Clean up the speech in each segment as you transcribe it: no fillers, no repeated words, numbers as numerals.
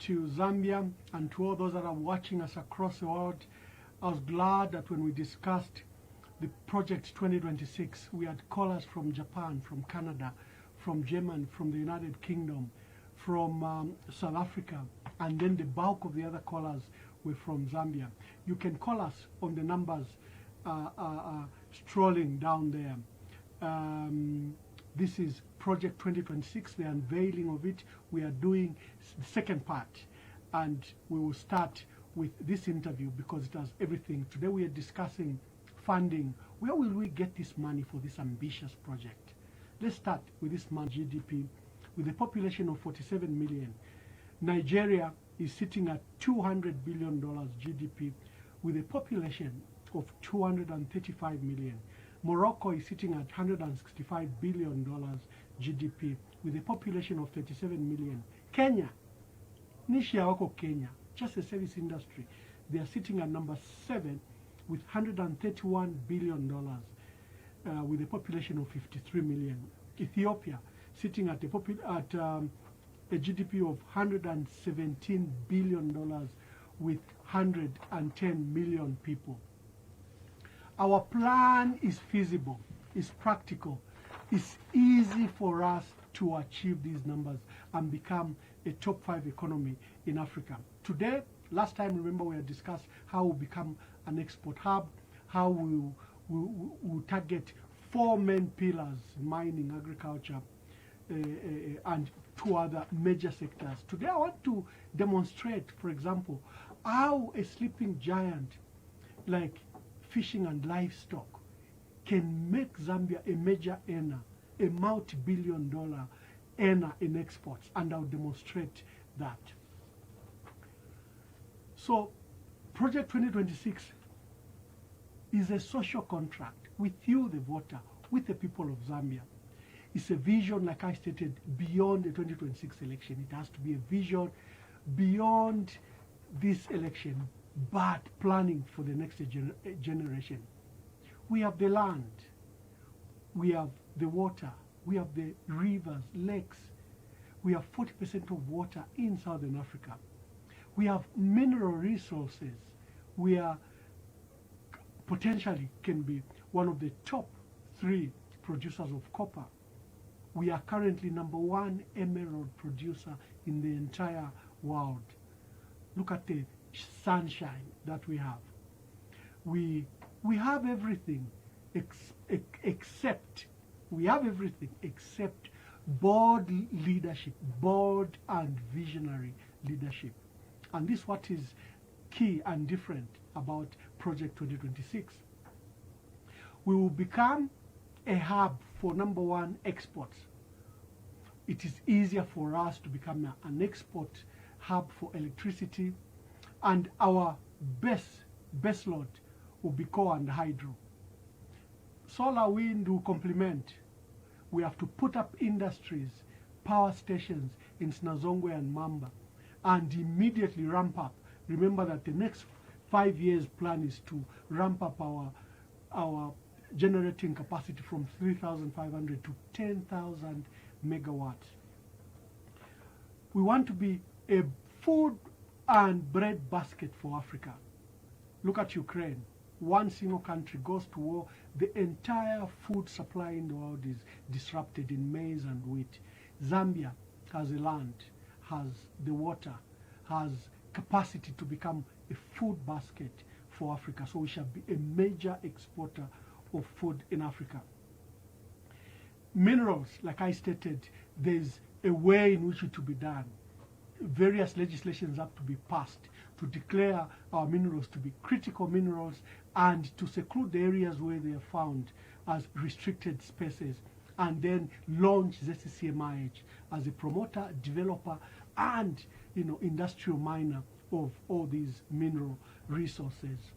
to Zambia and to all those that are watching us across the world. I was glad that when we discussed the Project 2026, we had callers from Japan, from Canada, from Germany, from the United Kingdom, from South Africa, and then the bulk of the other callers were from Zambia. You can call us on the numbers strolling down there. This is Project 2026, the unveiling of it. We are doing the second part, and we will start with this interview because it has everything. Today we are discussing funding. Where will we get this money for this ambitious project? Let's start with this man's GDP. With a population of 47 million, Nigeria is sitting at $200 billion GDP with a population of 235 million. Morocco is sitting at $165 billion GDP with a population of 37 million. Kenya, Nisha wako Kenya, just the service industry, they are sitting at number 7 with $131 billion with a population of 53 million. Ethiopia, sitting at a GDP of $117 billion with 110 million people. Our plan is feasible, is practical, it's easy for us to achieve these numbers and become a top 5 economy in Africa. Today, last time, remember, we had discussed how we become an export hub, how we target 4 main pillars: mining, agriculture, and 2 other major sectors. Today I want to demonstrate, for example, how a sleeping giant like fishing and livestock can make Zambia a major earner, a multi-billion-dollar earner in exports, and I'll demonstrate that. So Project 2026 is a social contract with you, the voter, with the people of Zambia. It's a vision, like I stated, beyond the 2026 election. It has to be a vision beyond this election, but planning for the next generation. We have the land, we have the water, we have the rivers, lakes. We have 40% of water in Southern Africa. We have mineral resources. We are potentially can be one of the top 3 producers of copper. We are currently number 1 emerald producer in the entire world. Look at the sunshine that we have. We have everything except bold leadership, bold and visionary leadership. And this is what is key and different about Project 2026. We will become a hub for number 1 exports. It is easier for us to become an export hub for electricity, and our base load will be coal and hydro. Solar wind will complement. We have to put up industries, power stations in Snazongwe and Mwamba, and immediately ramp up. Remember that the next 5 years plan is to ramp up our generating capacity from 3,500 to 10,000 megawatts. We want to be a food and bread basket for Africa. Look at Ukraine. One single country goes to war, the entire food supply in the world is disrupted in maize and wheat. Zambia has the land, has the water, has capacity to become a food basket for Africa. So we shall be a major exporter of food in Africa. Minerals, like I stated, there's a way in which it will be done. Various legislations have to be passed to declare our minerals to be critical minerals and to seclude the areas where they are found as restricted spaces, and then launch ZCCMIH as a promoter, developer, and industrial miner of all these mineral resources.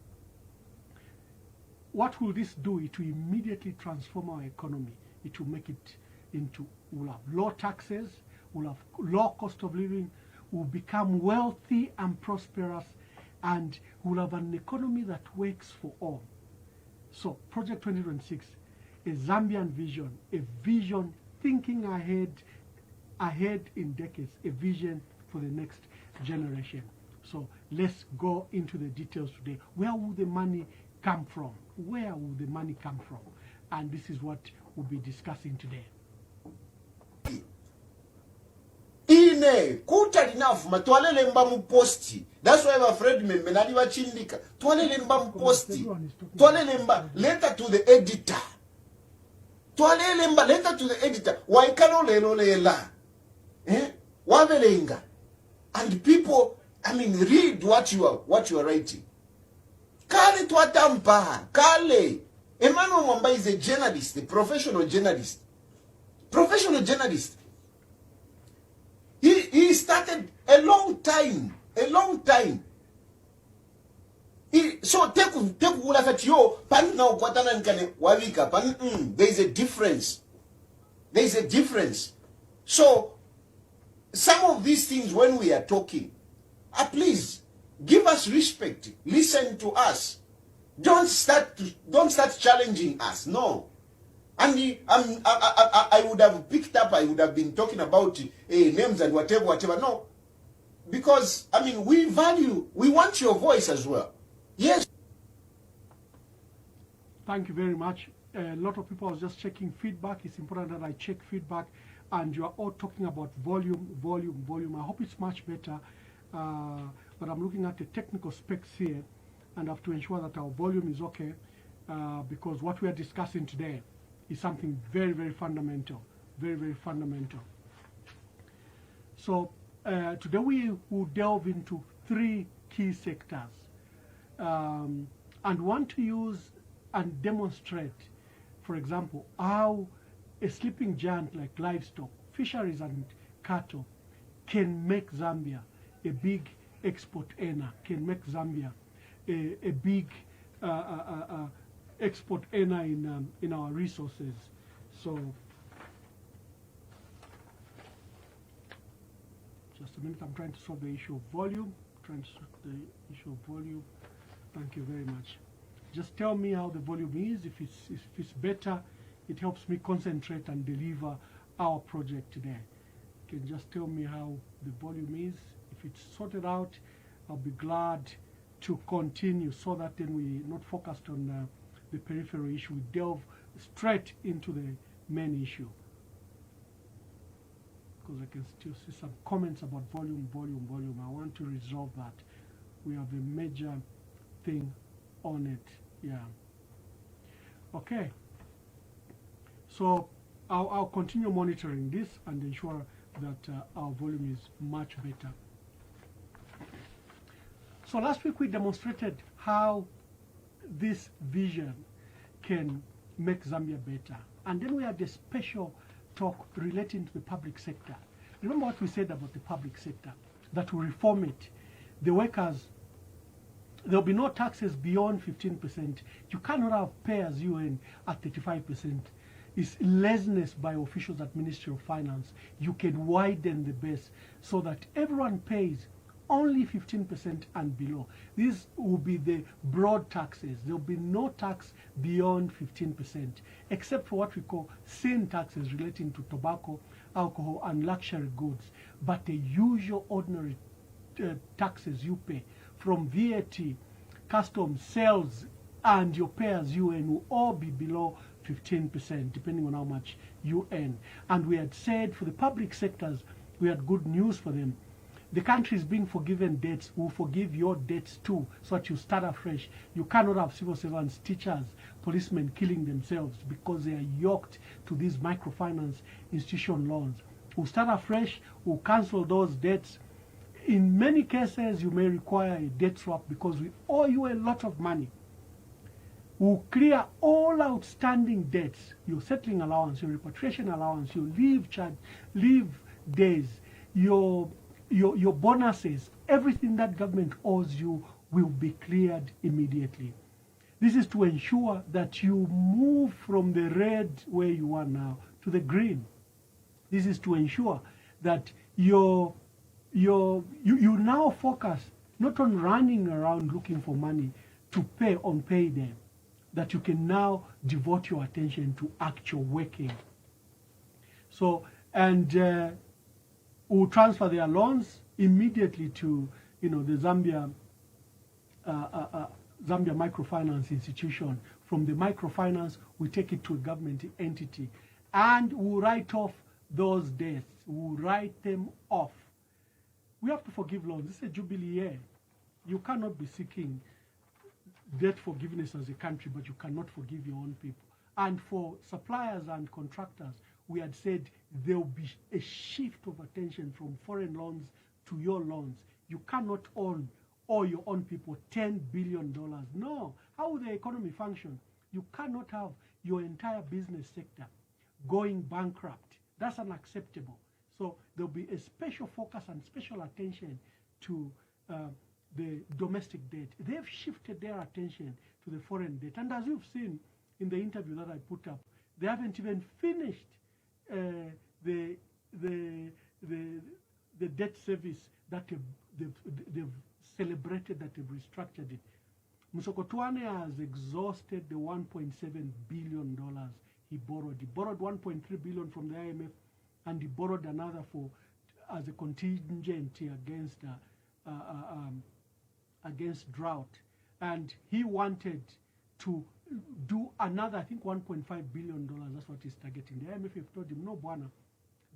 What will this do? It will immediately transform our economy. It will make it into, we'll have low taxes, we'll have low cost of living, we'll become wealthy and prosperous, and we'll have an economy that works for all. So Project 2026, a Zambian vision, a vision thinking ahead in decades, a vision for the next generation. So let's go into the details today. Where will the money come from? Where will the money come from? And this is what we'll be discussing today. Ine kuta linafuma twalele mba muposti. That's why my friend menali wachindika. Twalele mba muposti. Twalele mba letter to the editor. Twalele mba letter to the editor. Waikano lelo lela. Wavelenga. And people, I mean, read what you are writing. Kale twatampa. Kale. Emmanuel Mwamba is a journalist, a professional journalist. Professional journalist. He started a long time. So take ulafet yo pan na ukwatana nkane wawika pan there is a difference. There is a difference. So some of these things when we are talking, please give us respect. Listen to us. Don't start challenging us. No. And I would have picked up, I would have been talking about names and whatever. No. Because, I mean, we want your voice as well. Yes. Thank you very much. A lot of people are just checking feedback. It's important that I check feedback. And you are all talking about volume. I hope it's much better. But I'm looking at the technical specs here. And I have to ensure that our volume is okay. Because what we are discussing today is something very, very fundamental. Very, very fundamental. So today we will delve into 3 key sectors. And want to use and demonstrate, for example, how a sleeping giant like livestock, fisheries and cattle can make Zambia a big export earner, can make Zambia a big export earner in our resources. So just a minute, I'm trying to solve the issue of volume. Thank you very much. Just tell me how the volume is. If it's better, it helps me concentrate and deliver our project today. You can just tell me how the volume is. If it's sorted out, I'll be glad to continue so that then we're not focused on the peripheral issue. We delve straight into the main issue. Because I can still see some comments about volume. I want to resolve that. We have a major thing on it. Yeah. Okay. So I'll continue monitoring this and ensure that our volume is much better. So last week we demonstrated how this vision can make Zambia better. And then we had a special talk relating to the public sector. Remember what we said about the public sector? That we reform it. The workers, there'll be no taxes beyond 15%. You cannot have pay as you earn at 35%. It's laziness by officials at Ministry of Finance. You can widen the base so that everyone pays only 15% and below. These will be the broad taxes. There will be no tax beyond 15%, except for what we call sin taxes relating to tobacco, alcohol, and luxury goods. But the usual ordinary taxes you pay from VAT, customs, sales, and your pay as you earn will all be below 15%, depending on how much you earn. And we had said for the public sectors, we had good news for them. The country is being forgiven debts. We'll forgive your debts too, so that you start afresh. You cannot have civil servants, teachers, policemen killing themselves because they are yoked to these microfinance institution loans. We'll start afresh. We'll cancel those debts. In many cases, you may require a debt swap because we owe you a lot of money. We'll clear all outstanding debts, your settling allowance, your repatriation allowance, your leave charge, leave days, your bonuses, everything that government owes you will be cleared immediately. This is to ensure that you move from the red where you are now to the green. This is to ensure that you now focus not on running around looking for money to pay on payday, that you can now devote your attention to actual working. So, and we'll transfer their loans immediately to, the Zambia microfinance institution. From the microfinance, we take it to a government entity, and we write off those debts. We write them off. We have to forgive loans. This is a jubilee year. You cannot be seeking debt forgiveness as a country, but you cannot forgive your own people. And for suppliers and contractors, we had said there will be a shift of attention from foreign loans to your loans. You cannot owe your own people $10 billion. No. How will the economy function? You cannot have your entire business sector going bankrupt. That's unacceptable. So there'll be a special focus and special attention to the domestic debt. They've shifted their attention to the foreign debt. And as you've seen in the interview that I put up, they haven't even finished the debt service that they've celebrated, that they've restructured it. Musokotwane has exhausted the $1.7 billion he borrowed. He borrowed $1.3 billion from the IMF, and he borrowed another as a contingency against drought. And he wanted to do another, I think, $1.5 billion. That's what he's targeting. The IMF have told him, no, Bwana,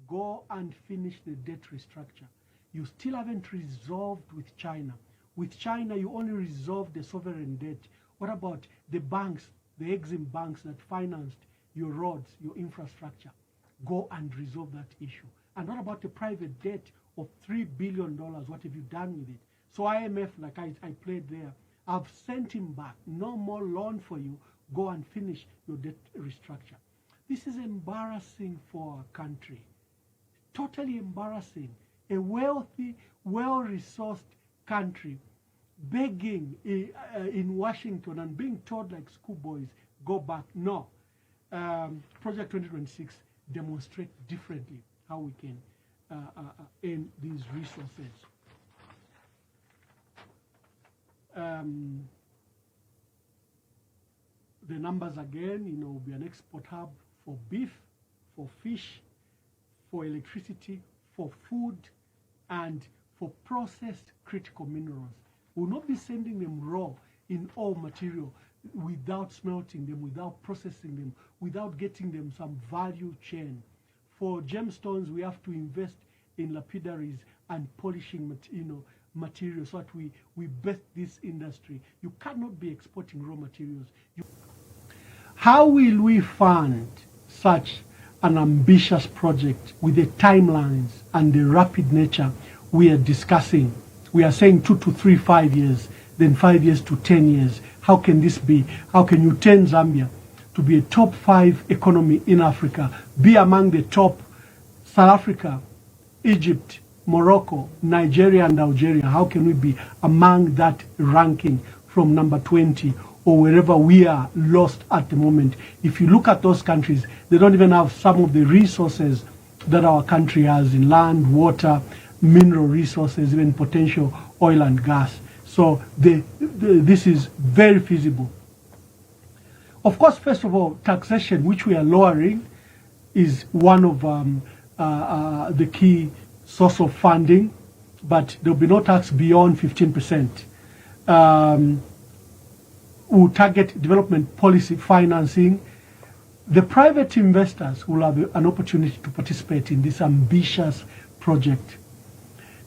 go and finish the debt restructure. You still haven't resolved with China. With China, you only resolved the sovereign debt. What about the banks, the Exim banks that financed your roads, your infrastructure? Go and resolve that issue. And what about the private debt of $3 billion? What have you done with it? So IMF, like I played there, I've sent him back. No more loan for you. Go and finish your debt restructure. This is embarrassing for our country. Totally embarrassing. A wealthy, well-resourced country begging in Washington and being told like schoolboys, go back. No. Project 2026 demonstrate differently how we can earn these resources. The numbers again, will be an export hub for beef, for fish, for electricity, for food, and for processed critical minerals. We will not be sending them raw in all material without smelting them, without processing them, without getting them some value chain. For gemstones, we have to invest in lapidaries and polishing materials so that we birth this industry. You cannot be exporting raw materials. How will we fund such an ambitious project with the timelines and the rapid nature we are discussing? We are saying 2 to 3, 5 years, then 5 years to 10 years. How can this be? How can you turn Zambia to be a top 5 economy in Africa, be among the top South Africa, Egypt, Morocco, Nigeria, and Algeria? How can we be among that ranking from number 20 or wherever we are lost at the moment? If you look at those countries, they don't even have some of the resources that our country has in land, water, mineral resources, even potential oil and gas. So this is very feasible. Of course, first of all, taxation, which we are lowering, is one of the key source of funding, but there will be no tax beyond 15%. We'll target development policy financing. The private investors will have an opportunity to participate in this ambitious project.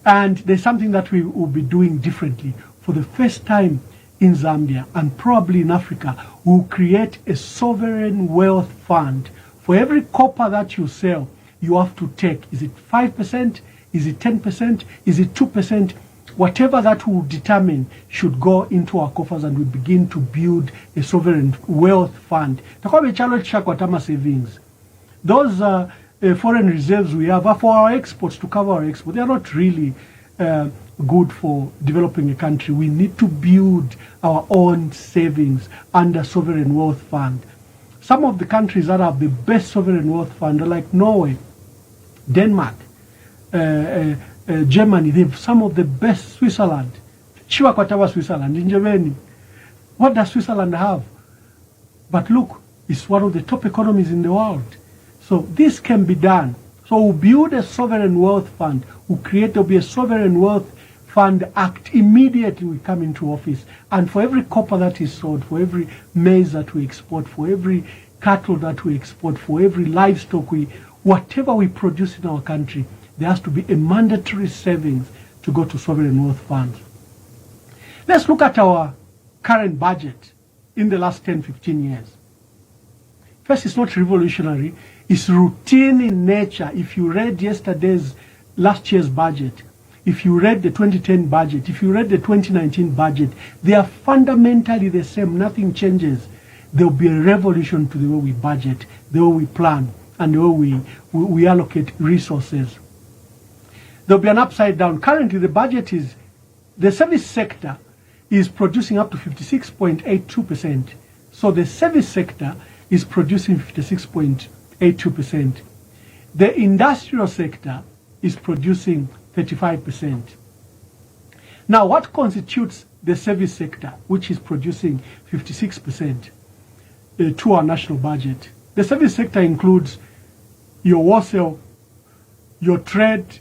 And there's something that we will be doing differently. For the first time in Zambia, and probably in Africa, we'll create a sovereign wealth fund. For every copper that you sell, you have to take, is it 5%? Is it 10%? Is it 2%? Whatever that will determine should go into our coffers, and we begin to build a sovereign wealth fund. Savings. Those foreign reserves we have are for our exports, to cover our exports. They are not really good for developing a country. We need to build our own savings under sovereign wealth fund. Some of the countries that have the best sovereign wealth fund are like Norway, Denmark, Germany. They have some of the best. Switzerland. Switzerland. In Germany. What does Switzerland have? But look, it's one of the top economies in the world. So this can be done. So we'll build a sovereign wealth fund. There'll be a sovereign wealth fund act immediately we come into office. And for every copper that is sold, for every maize that we export, for every cattle that we export, for every livestock whatever we produce in our country, there has to be a mandatory savings to go to sovereign wealth funds. Let's look at our current budget in the last 10, 15 years. First, it's not revolutionary. It's routine in nature. If you read last year's budget, if you read the 2010 budget, if you read the 2019 budget, they are fundamentally the same. Nothing changes. There will be a revolution to the way we budget, the way we plan, and the way we allocate resources. There will be an upside down. Currently, the service sector is producing up to 56.82%. So the service sector is producing 56.82%. The industrial sector is producing 35%. Now, what constitutes the service sector, which is producing 56% to our national budget? The service sector includes your wholesale, your trade,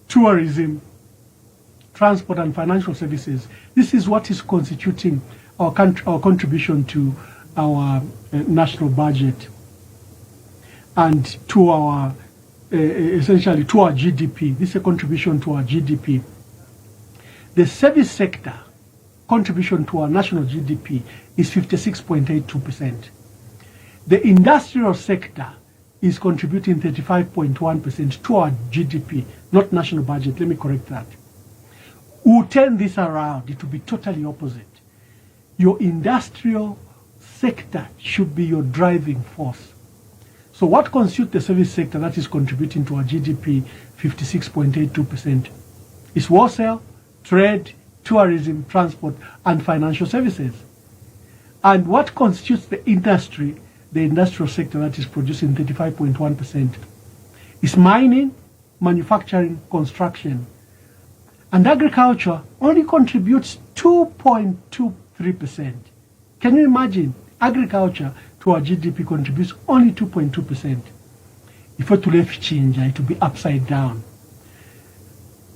tourism, transport, and financial services. This is what is constituting our contribution to our national budget and to our essentially to our GDP. This is a contribution to our GDP. The service sector contribution to our national GDP is 56.82%. The industrial sector is contributing 35.1% to our GDP, not national budget. Let me correct that. We'll turn this around. It will be totally opposite. Your industrial sector should be your driving force. So what constitutes the service sector that is contributing to our GDP 56.82% is wholesale, trade, tourism, transport, and financial services. And what constitutes the industrial sector that is producing 35.1% is mining, manufacturing, construction. And agriculture only contributes 2.23%. Can you imagine? Agriculture to our GDP contributes only 2.2%. If we left change, it will be upside down.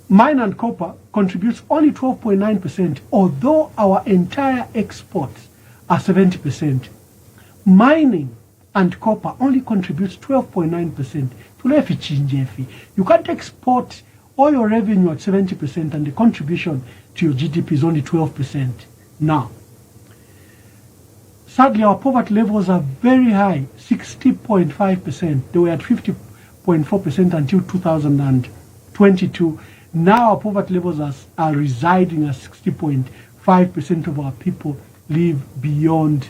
Mine and copper contributes only 12.9%, although our entire exports are 70%. Mining and copper only contributes 12.9%. You can't export all your revenue at 70% and the contribution to your GDP is only 12%. Now, sadly, our poverty levels are very high, 60.5%. They were at 50.4% until 2022. Now our poverty levels are residing at 60.5% of our people live beyond,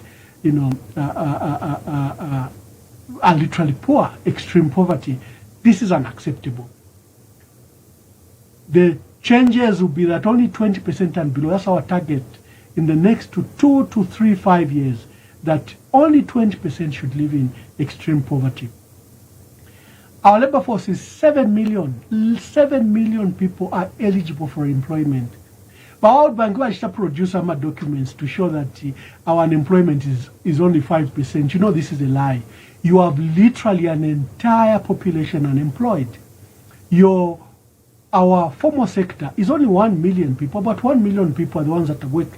are literally poor, extreme poverty. This is unacceptable. The changes will be that only 20% and below. That's our target in the next 2 to 5 years, that only 20% should live in extreme poverty. Our labor force is 7 million. 7 million people are eligible for employment. But World Bank will produce some documents to show that our unemployment is only 5%. You know, this is a lie. You have literally an entire population unemployed. Our formal sector is only 1 million people, but 1 million people are the ones that work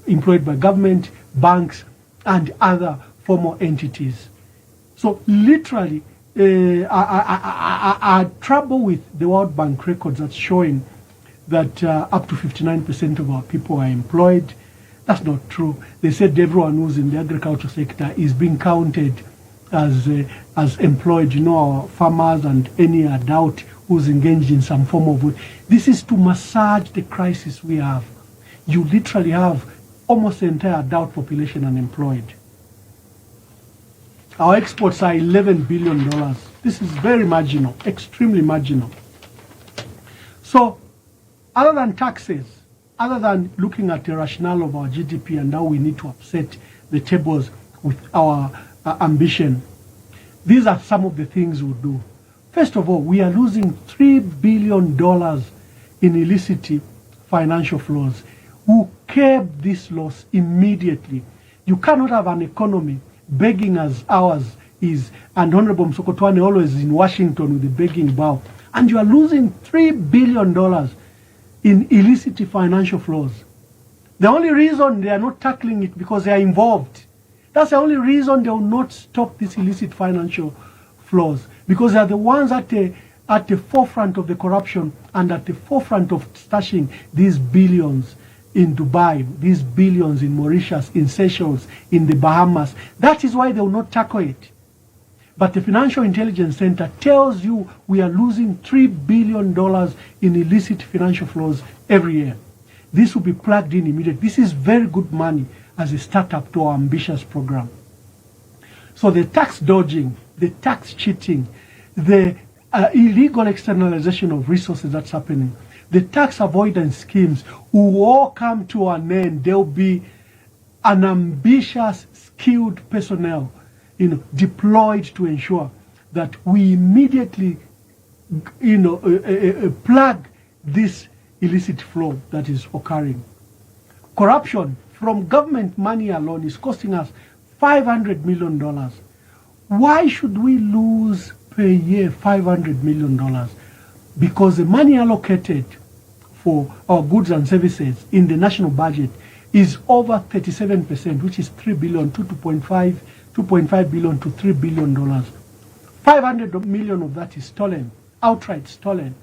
employed by government, banks, and other formal entities. So literally, I trouble with the World Bank records that's showing that up to 59% of our people are employed. That's not true. They said everyone who's in the agriculture sector is being counted as employed. Our farmers and any adult who's engaged in some form of work. This is to massage the crisis we have. You literally have almost the entire adult population unemployed. Our exports are $11 billion. This is very marginal, extremely marginal. So, other than taxes, other than looking at the rationale of our GDP and how we need to upset the tables with our ambition, these are some of the things we'll do. First of all, we are losing $3 billion in illicit financial flows. We'll curb this loss immediately. You cannot have an economy begging as ours is, and Honorable Msokotwane always in Washington with the begging bow, and you are losing $3 billion in illicit financial flows. The only reason they are not tackling it because they are involved. That's the only reason they will not stop these illicit financial flows, because they are the ones at the forefront of the corruption and at the forefront of stashing these billions in Dubai, these billions in Mauritius, in Seychelles, in the Bahamas. That is why they will not tackle it. But the Financial Intelligence Center tells you we are losing $3 billion in illicit financial flows every year. This will be plugged in immediately. This is very good money as a startup to our ambitious program. So the tax dodging, the tax cheating, the illegal externalization of resources that's happening, the tax avoidance schemes will all come to an end. There will be an ambitious, skilled personnel, deployed to ensure that we immediately, plug this illicit flow that is occurring. Corruption from government money alone is costing us $500 million. Why should we lose per year $500 million? Because the money allocated for our goods and services in the national budget is over 37%, which is $3 billion to $2.5 billion to $3 billion. $500 million of that is stolen, outright stolen.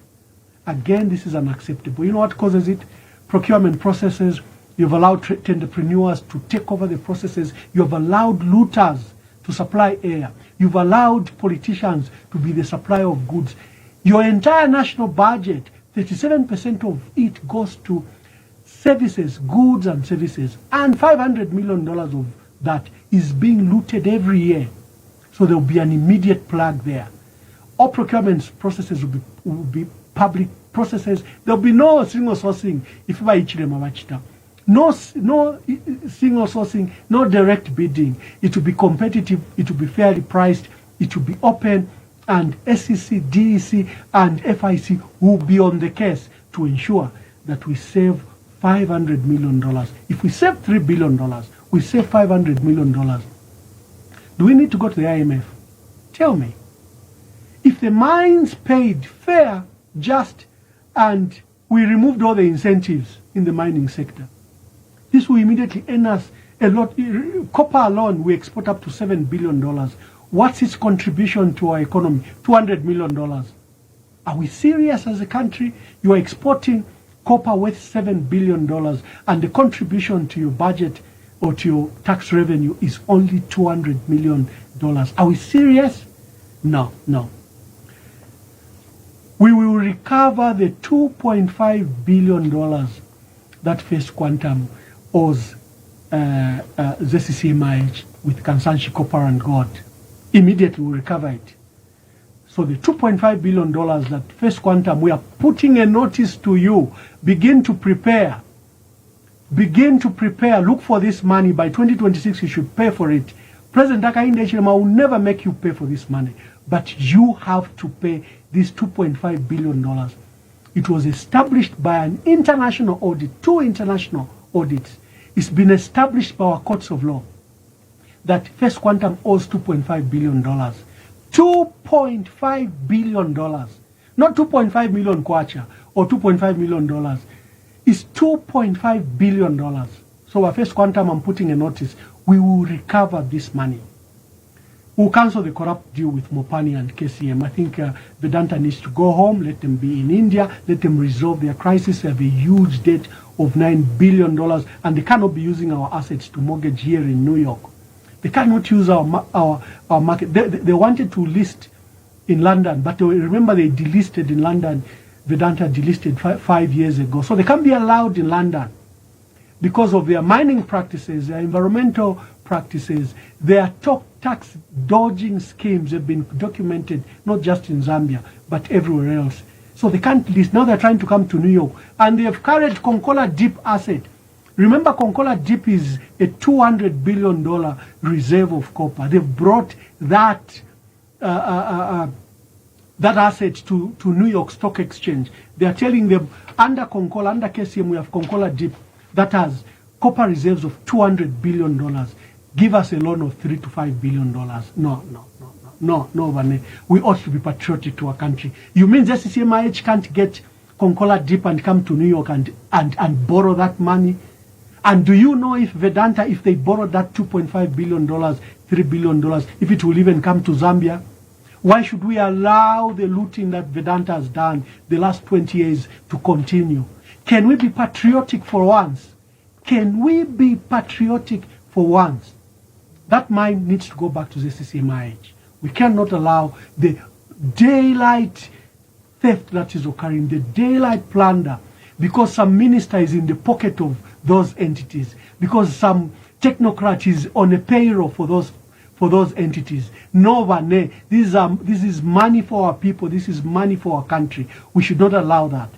Again, this is unacceptable. You know what causes it? Procurement processes. You've allowed entrepreneurs to take over the processes. You've allowed looters to supply air. You've allowed politicians to be the supplier of goods. Your entire national budget, 37% of it goes to services, goods and services, and $500 million of that is being looted every year. So there will be an immediate plug there. All procurement processes will be public processes. There will be no single sourcing. No single sourcing, no direct bidding. It will be competitive, it will be fairly priced, it will be open, and SEC, DEC, and FIC will be on the case to ensure that we save $500 million. If we save $3 billion, we save $500 million. Do we need to go to the IMF? Tell me. If the mines paid fair, just, and we removed all the incentives in the mining sector, this will immediately earn us a lot. Copper alone, we export up to $7 billion. What's its contribution to our economy? $200 million. Are we serious as a country? You are exporting copper worth $7 billion, and the contribution to your budget or to your tax revenue is only $200 million. Are we serious? No, no. We will recover the $2.5 billion that First Quantum owes ZCCMIH with Kansanshi Copper and Gold. Immediately we'll recover it. So the $2.5 billion that First Quantum, we are putting a notice to you. Begin to prepare. Begin to prepare. Look for this money. By 2026, you should pay for it. President Hakainde Hichilema will never make you pay for this money. But you have to pay this $2.5 billion. It was established by an international audit, 2 international audits. It's been established by our courts of law that First Quantum owes $2.5 billion. $2.5 billion. Not 2.5 million kwacha or $2.5 million. It's $2.5 billion. So our First Quantum, I'm putting a notice. We will recover this money. We'll cancel the corrupt deal with Mopani and KCM. I think Vedanta needs to go home. Let them be in India. Let them resolve their crisis. They have a huge debt of $9 billion, and they cannot be using our assets to mortgage here in New York. They cannot use our market. They wanted to list in London, but remember they delisted in London. Vedanta delisted 5 years ago. So they can't be allowed in London because of their mining practices, their environmental practices, their tax dodging schemes have been documented not just in Zambia, but everywhere else. So they can't list. Now they're trying to come to New York, and they have carried Konkola Deep asset. Remember, Konkola Deep is a $200 billion reserve of copper. They've brought that that asset to New York Stock Exchange. They are telling them, under Konkola, under KCM, we have Konkola Deep that has copper reserves of $200 billion. give us a loan of $3 to $5 billion. No, Vane. We ought to be patriotic to our country. You mean ZCCMIH can't get Concola Deep and come to New York and borrow that money? And do you know if Vedanta, if they borrowed that $2.5 billion, $3 billion, if it will even come to Zambia? Why should we allow the looting that Vedanta has done the last 20 years to continue? Can we be patriotic for once? Can we be patriotic for once? That mine needs to go back to the CCMIH. We cannot allow the daylight theft that is occurring, the daylight plunder, because some minister is in the pocket of those entities, because some technocrat is on a payroll for those entities. No, Vane, this is money for our people, this is money for our country. We should not allow that.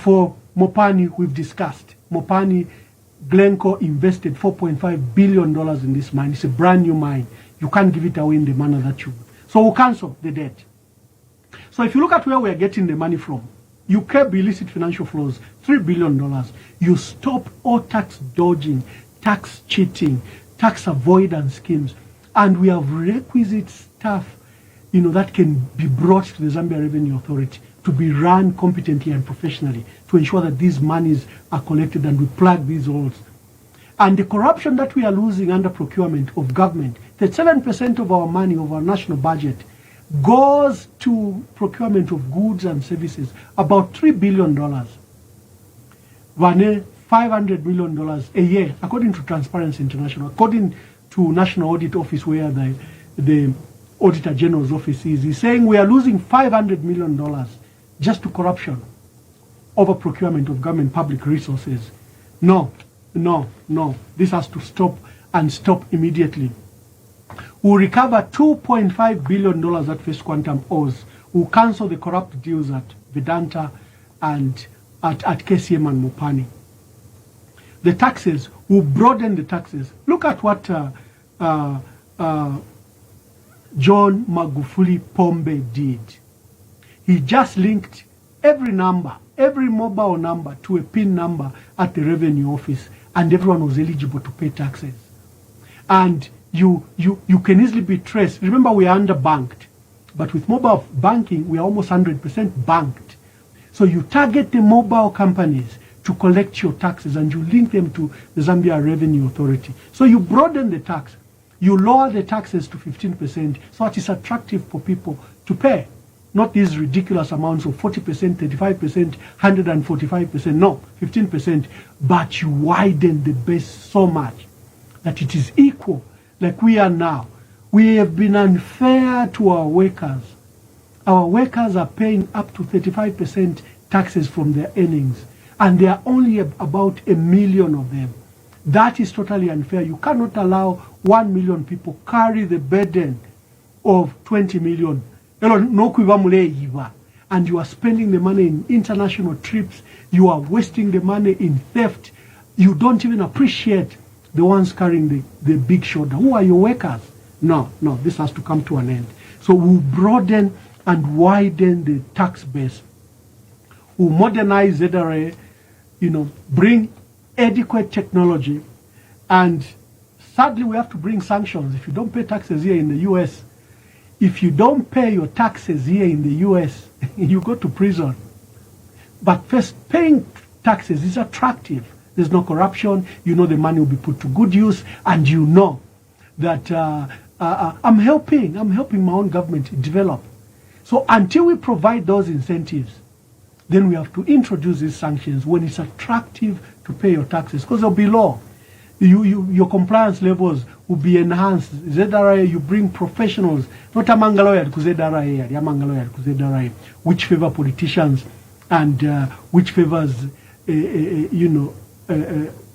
For Mopani, we've discussed. Mopani, Glencore invested $4.5 billion in this mine. It's a brand new mine. You can't give it away in the manner that you would. So we'll cancel the debt. So if you look at where we're getting the money from, you curb illicit financial flows, $3 billion. You stop all tax dodging, tax cheating, tax avoidance schemes. And we have requisite staff, that can be brought to the Zambia Revenue Authority to be run competently and professionally to ensure that these monies are collected and we plug these holes. And the corruption that we are losing under procurement of government, 37% of our money, of our national budget, goes to procurement of goods and services, about $3 billion. $500 million a year, according to Transparency International, according to National Audit Office, where the Auditor General's office is. He's saying we are losing $500 million just to corruption over procurement of government public resources. No. This has to stop, and stop immediately. We'll recover $2.5 billion that First Quantum owes. We'll cancel the corrupt deals at Vedanta and at KCM and Mopani. The taxes, we'll broaden the taxes. Look at what John Magufuli Pombe did. He just linked every number, every mobile number to a PIN number at the revenue office, and everyone was eligible to pay taxes. And you can easily be traced. Remember, we are underbanked, but with mobile banking, we are almost 100% banked. So you target the mobile companies to collect your taxes, and you link them to the Zambia Revenue Authority. So you broaden the tax. You lower the taxes to 15%, so it is attractive for people to pay. Not these ridiculous amounts of 40%, 35%, 145%, no, 15%. But you widen the base so much that it is equal, like we are now. We have been unfair to our workers. Our workers are paying up to 35% taxes from their earnings, and there are only about 1 million of them. That is totally unfair. You cannot allow 1 million people carry the burden of 20 million. And you are spending the money in international trips. You are wasting the money in theft. You don't even appreciate the ones carrying the big shoulder. Who are your workers? No, this has to come to an end. So we'll broaden and widen the tax base. We'll modernize ZRA, bring adequate technology. And sadly, we have to bring sanctions. If you don't pay taxes here in the US, if you don't pay your taxes here in the US, you go to prison. But first, paying taxes is attractive. There's no corruption. The money will be put to good use, and that I'm helping my own government develop. So until we provide those incentives, then we have to introduce these sanctions when it's attractive to pay your taxes, because they'll be low. Your compliance levels will be enhanced. ZRA, you bring professionals, not among lawyers, which favor politicians and which favors,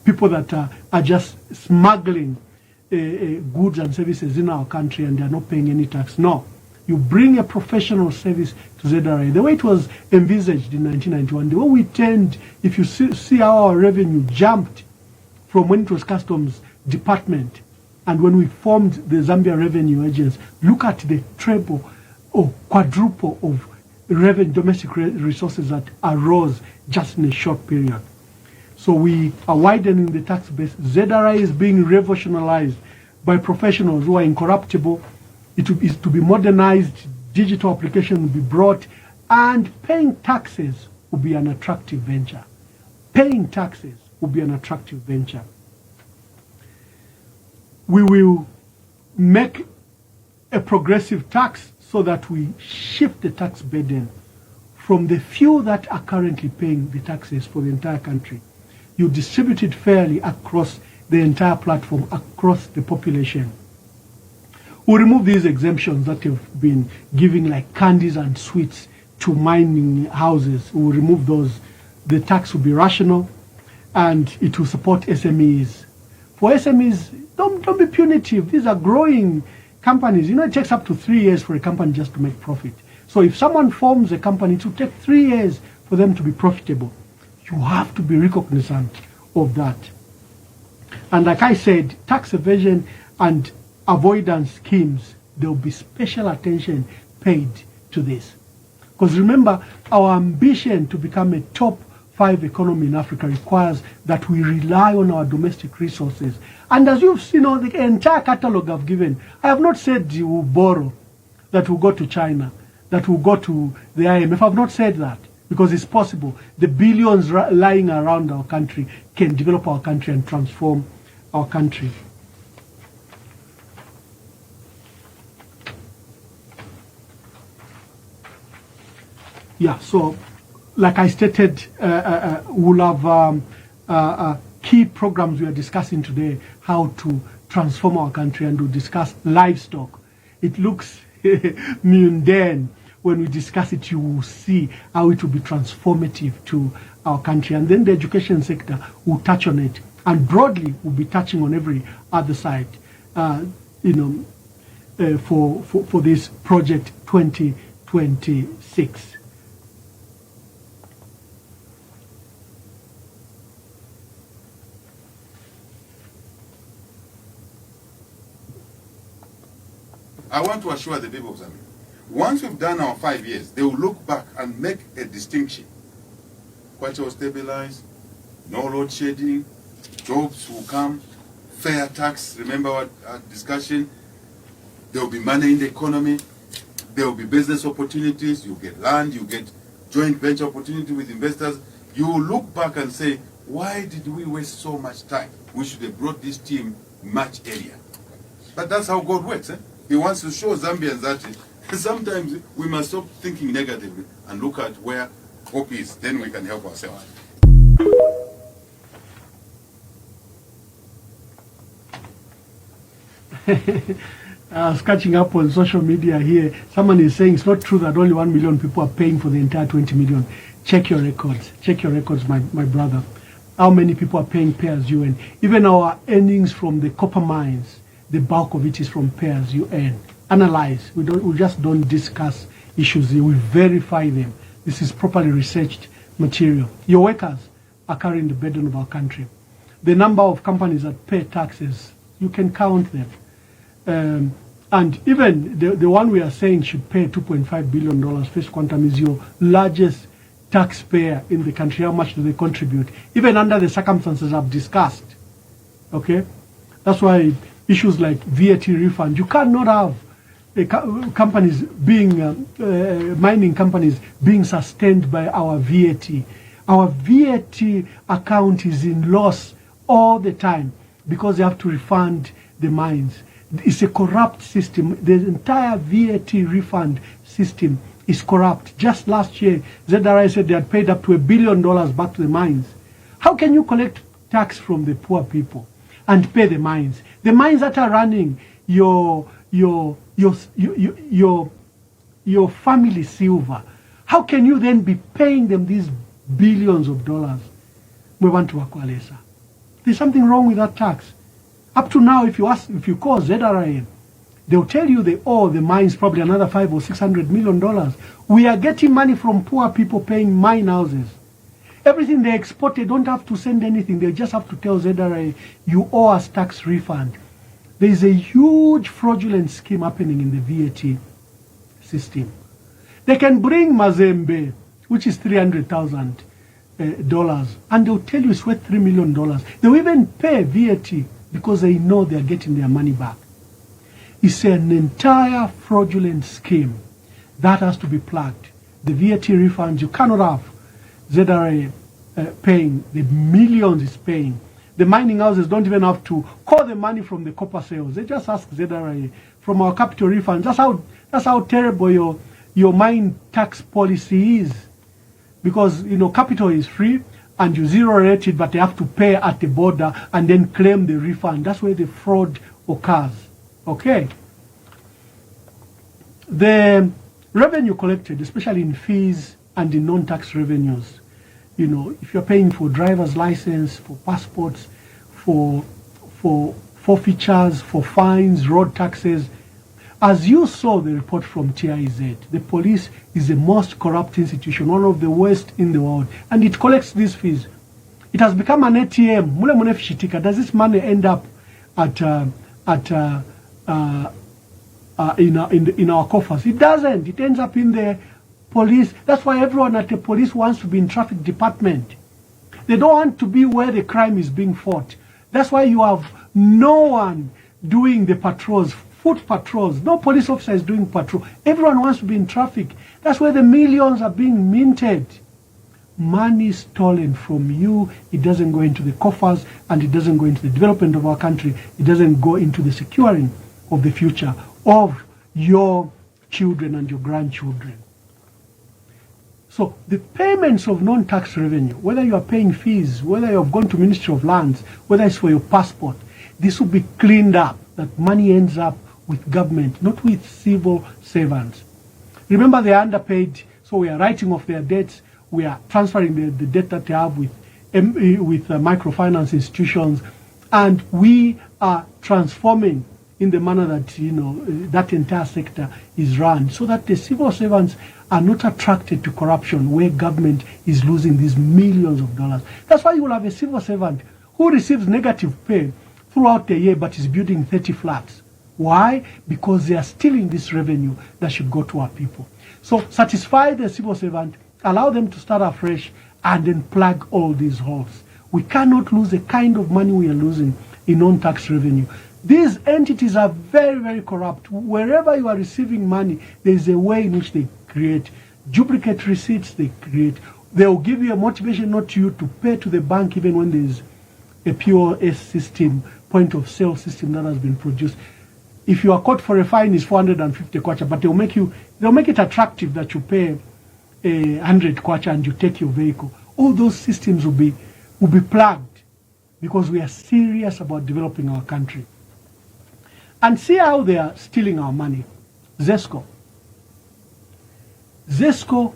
people that are just smuggling goods and services in our country and they're not paying any tax. No. You bring a professional service to ZRA. The way it was envisaged in 1991, the way we turned, if you see how our revenue jumped from when it was Customs Department and when we formed the Zambia Revenue Agents, look at the treble or quadruple of domestic resources that arose just in a short period. So we are widening the tax base. ZRI is being revolutionized by professionals who are incorruptible. It is to be modernized, digital application will be brought, and paying taxes will be an attractive venture. Paying taxes will be an attractive venture. We will make a progressive tax so that we shift the tax burden from the few that are currently paying the taxes for the entire country. You distribute it fairly across the entire platform, across the population. We'll remove these exemptions that have been giving like candies and sweets to mining houses. We'll remove those. The tax will be rational and it will support SMEs. For SMEs, don't be punitive. These are growing companies. You know, it takes up to 3 years for a company just to make profit. So if someone forms a company, it will take 3 years for them to be profitable. You have to be recognizant of that. And like I said, tax evasion and avoidance schemes, there will be special attention paid to this. Because remember, our ambition to become a top 5 economy in Africa requires that we rely on our domestic resources. And as you've seen, the entire catalog I've given, I have not said you will borrow, that will go to China, that will go to the IMF. I've not said that because it's possible. The billions lying around our country can develop our country and transform our country. Yeah, so like I stated, we'll have key programs we are discussing today, how to transform our country, and we'll discuss livestock. It looks mundane. When we discuss it, you will see how it will be transformative to our country. And then the education sector will touch on it. And broadly, we'll be touching on every other side, for this project 2026. I want to assure the people of Zambia, once we've done our 5 years, they will look back and make a distinction. Quality will stabilize, no load shedding, jobs will come, fair tax, remember our discussion, there will be money in the economy, there will be business opportunities, you get land, you get joint venture opportunity with investors. You will look back and say, why did we waste so much time? We should have brought this team much earlier. But that's how God works. He wants to show Zambians that sometimes we must stop thinking negatively and look at where hope is. Then we can help ourselves. I was catching up on social media here. Someone is saying it's not true that only 1 million people are paying for the entire 20 million. Check your records. Check your records, my brother. How many people are paying pay as you earn? Even our earnings from the copper mines, the bulk of it is from pay as you earn. Analyze. We just don't discuss issues. We verify them. This is properly researched material. Your workers are carrying the burden of our country. The number of companies that pay taxes, you can count them. And even the one we are saying should pay $2.5 billion, First Quantum is your largest taxpayer in the country. How much do they contribute? Even under the circumstances I've discussed. Okay? That's why issues like VAT refund, you cannot have companies being, mining companies being sustained by our VAT. Our VAT account is in loss all the time because they have to refund the mines. It's a corrupt system. The entire VAT refund system is corrupt. Just last year, ZRI said they had paid up to $1 billion back to the mines. How can you collect tax from the poor people and pay the mines? The mines that are running your family silver. How can you then be paying them these billions of dollars? There's something wrong with that tax. Up to now, if you call ZRI, they'll tell you they owe the mines probably another $500 or $600 million. We are getting money from poor people paying mine houses. Everything they export, they don't have to send anything. They just have to tell ZRI, you owe us tax refund. There is a huge fraudulent scheme happening in the VAT system. They can bring Mazembe, which is 300,000, dollars, and they'll tell you it's worth $3 million. They'll even pay VAT because they know they're getting their money back. It's an entire fraudulent scheme that has to be plugged. The VAT refunds, you cannot have ZRA paying the millions it's paying. The mining houses don't even have to call the money from the copper sales. They just ask ZRA from our capital refunds. That's how terrible your mine tax policy is. Because, you know, capital is free and you zero rate it, but they have to pay at the border and then claim the refund. That's where the fraud occurs. Okay? The revenue collected, especially in fees and in non-tax revenues, you know, if you're paying for driver's license, for passports, for forfeitures, for fines, road taxes, as you saw the report from TIZ, the police is the most corrupt institution, one of the worst in the world, and it collects these fees. It has become an ATM. Does this money end up in our coffers? It doesn't. It ends up in the police. That's why everyone at the police wants to be in traffic department. They don't want to be where the crime is being fought. That's why you have no one doing the patrols, foot patrols. No police officer is doing patrol. Everyone wants to be in traffic. That's where the millions are being minted. Money stolen from you, it doesn't go into the coffers, and it doesn't go into the development of our country. It doesn't go into the securing of the future of your children and your grandchildren. So the payments of non-tax revenue, whether you are paying fees, whether you have gone to Ministry of Lands, whether it's for your passport, this will be cleaned up, that money ends up with government, not with civil servants. Remember, they are underpaid, so we are writing off their debts. We are transferring the debt that they have with microfinance institutions, and we are transforming in the manner that, you know, that entire sector is run, so that the civil servants are not attracted to corruption where government is losing these millions of dollars. That's why you will have a civil servant who receives negative pay throughout the year but is building 30 flats. Why? Because they are stealing this revenue that should go to our people. So satisfy the civil servant, allow them to start afresh, and then plug all these holes. We cannot lose the kind of money we are losing in non-tax revenue. These entities are very, very corrupt. Wherever you are receiving money, there is a way in which they create duplicate receipts. They will give you a motivation not you to pay to the bank even when there is a POS system, point of sale system that has been produced. If you are caught for a fine, it's 450 kwacha, but they'll make it attractive that you pay 100 kwacha and you take your vehicle. All those systems will be plugged because we are serious about developing our country. And see how they are stealing our money. ZESCO. ZESCO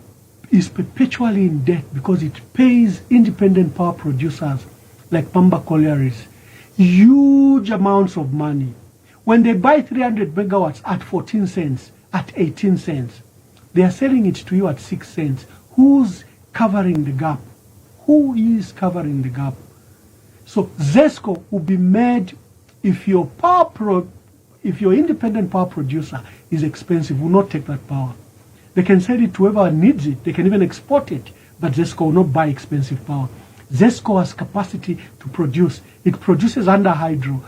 is perpetually in debt because it pays independent power producers like Mwamba collieries huge amounts of money. When they buy 300 megawatts at 14 cents, at 18 cents, they are selling it to you at 6 cents. Who's covering the gap? Who is covering the gap? So ZESCO will be made if your independent power producer is expensive, will not take that power. They can sell it to whoever needs it. They can even export it, but ZESCO will not buy expensive power. ZESCO has capacity to produce. It produces under hydro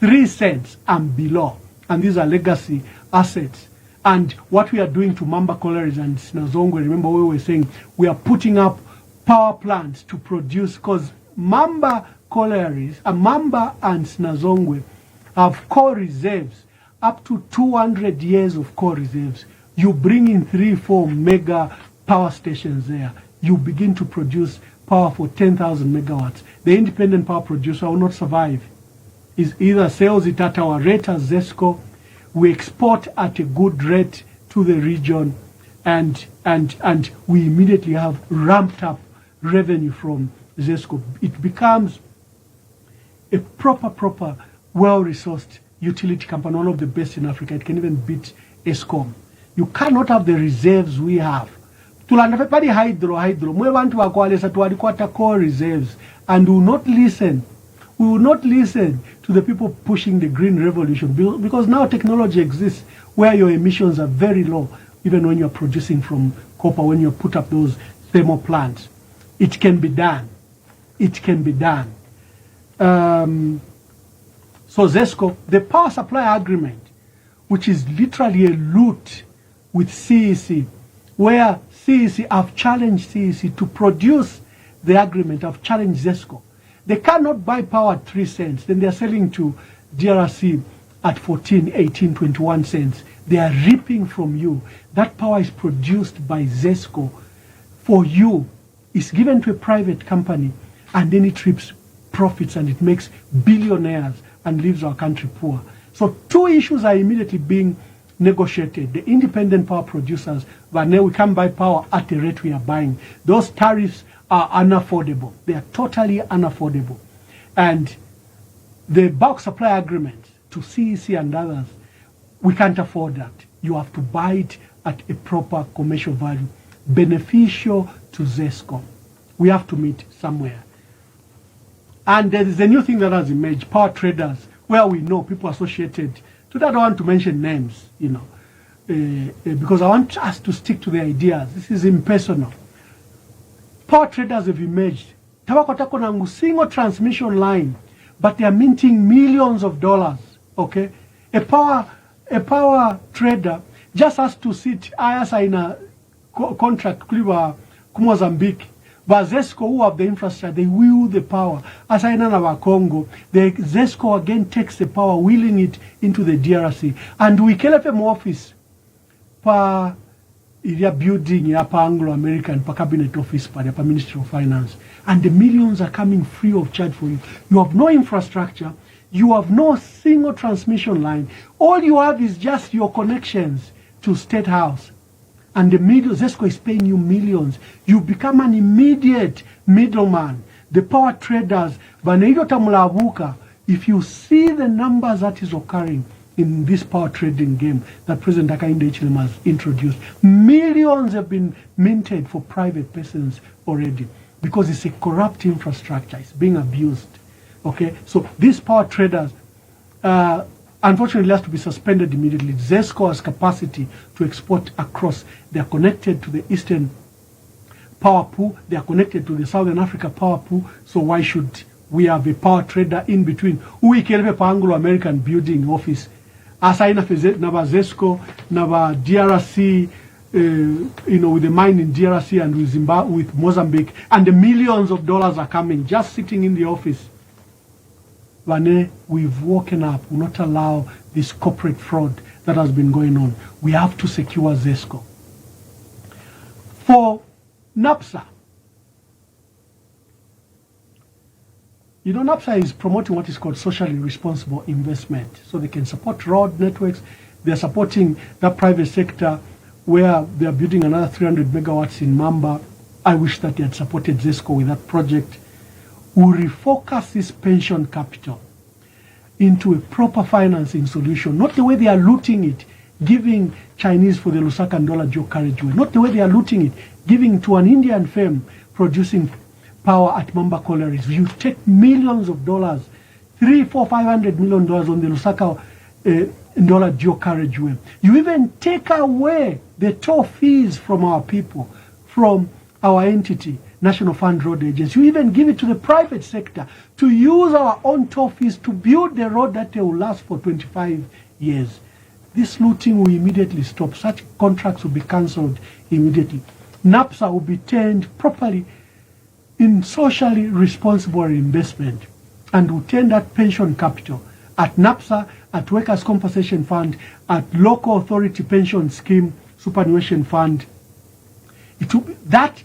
3 cents and below, and these are legacy assets. And what we are doing to Mwamba collieries and Sinazongwe, remember we were saying we are putting up power plants to produce, because Mwamba collieries, Mwamba and Sinazongwe have core reserves, up to 200 years of core reserves. You bring in 3-4 mega power stations there, you begin to produce power for 10,000 megawatts. The independent power producer will not survive. It either sells it at our rate as ZESCO, we export at a good rate to the region, and we immediately have ramped up revenue from ZESCO. It becomes a proper, well-resourced utility company, one of the best in Africa. It can even beat ESCOM. You cannot have the reserves we have. Tulanda pari hydro. Mwe wantu wakwalesa tuwalikwata core reserves, and we will not listen. We will not listen to the people pushing the green revolution, because now technology exists where your emissions are very low, even when you're producing from copper, when you put up those thermal plants. It can be done. It can be done. So ZESCO, the power supply agreement, which is literally a loot with CEC, where CEC have challenged CEC to produce the agreement, have challenged ZESCO. They cannot buy power at 3 cents. Then they are selling to DRC at 14, 18, 21 cents. They are reaping from you. That power is produced by ZESCO for you. It's given to a private company, and then it reaps profits and it makes billionaires and leaves our country poor. So 2 issues are immediately being negotiated. The independent power producers, but now we can't buy power at the rate we are buying. Those tariffs are unaffordable. They are totally unaffordable. And the bulk supply agreement to CEC and others, we can't afford that. You have to buy it at a proper commercial value, beneficial to ZESCO. We have to meet somewhere. And there is a new thing that has emerged, power traders, where we know people associated. Today I don't want to mention names, you know, because I want us to stick to the ideas. This is impersonal. Power traders have emerged. Tawakotako na single transmission line, but they are minting millions of dollars. Okay, a power trader just has to sit. I sign a contract kuliwa Mozambique. But ZESCO, who have the infrastructure, they will the power. As I know our Congo, the ZESCO again takes the power, wheeling it into the DRC. And we kill them office per area building, per Anglo-American, per cabinet office, per Ministry of Finance. And the millions are coming free of charge for you. You have no infrastructure. You have no single transmission line. All you have is just your connections to State House. And the ZESCO is paying you millions. You become an immediate middleman. The power traders, if you see the numbers that is occurring in this power trading game that President Hakainde Hichilema has introduced, millions have been minted for private persons already because it's a corrupt infrastructure. It's being abused. Okay, so these power traders, unfortunately, has to be suspended immediately. ZESCO has capacity to export across. They are connected to the Eastern power pool. They are connected to the Southern Africa power pool. So why should we have a power trader in between? We can have a Anglo-American building office. Aside of ZESCO, Nava DRC, you know, with the mine in DRC and with Zimbabwe, with Mozambique, and the millions of dollars are coming just sitting in the office. Vane, we've woken up, will not allow this corporate fraud that has been going on. We have to secure ZESCO. For NAPSA, you know, NAPSA is promoting what is called socially responsible investment. So they can support road networks. They're supporting that private sector where they're building another 300 megawatts in Mwamba. I wish that they had supported ZESCO with that project. Will refocus this pension capital into a proper financing solution, not the way they are looting it, giving Chinese for the Lusaka and Dollar Joe carriageway, not the way they are looting it, giving to an Indian firm producing power at Mamba collieries. You take millions of dollars, $300, $400, $500 million on the Lusaka Dollar Joe carriageway. You even take away the toll fees from our people, from our entity, National Fund Road Agency. You even give it to the private sector to use our own toll fees to build the road that they will last for 25 years. This looting will immediately stop. Such contracts will be cancelled immediately. NAPSA will be turned properly in socially responsible investment and will turn that pension capital at NAPSA, at Workers' Compensation Fund, at Local Authority Pension Scheme, Superannuation Fund. It will be, that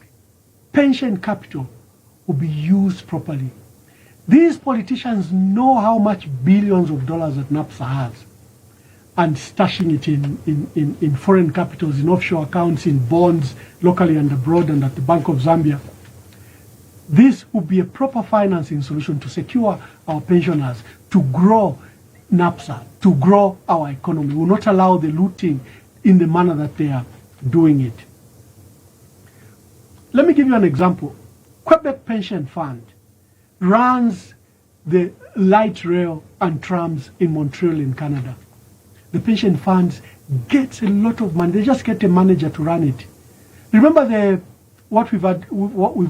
pension capital will be used properly. These politicians know how much billions of dollars that NAPSA has, and stashing it in foreign capitals, in offshore accounts, in bonds, locally and abroad, and at the Bank of Zambia. This will be a proper financing solution to secure our pensioners, to grow NAPSA, to grow our economy. We will not allow the looting in the manner that they are doing it. Let me give you an example. Quebec Pension Fund runs the light rail and trams in Montreal in Canada. The pension funds gets a lot of money. They just get a manager to run it. Remember the what we've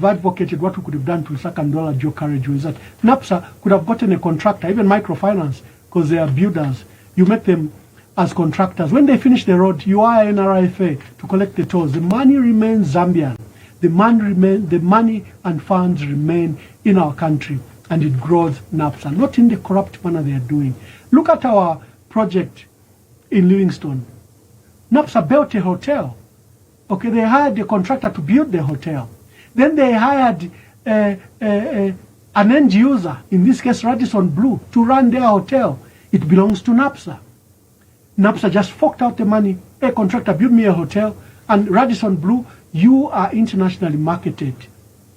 advocated, what we could have done to Lusaka and Ndola Dual Carriageway is that NAPSA could have gotten a contractor, even microfinance, because they are builders. You make them as contractors. When they finish the road, you hire NRFA to collect the tolls. The money remains Zambian. The money and funds remain in our country, and it grows NAPSA, not in the corrupt manner they are doing. Look at our project in Livingstone. NAPSA built a hotel. Okay, they hired a contractor to build the hotel. Then they hired an end user, in this case Radisson Blue, to run their hotel. It belongs to NAPSA. NAPSA just forked out the money. A contractor built me a hotel, and Radisson Blue, you are internationally marketed.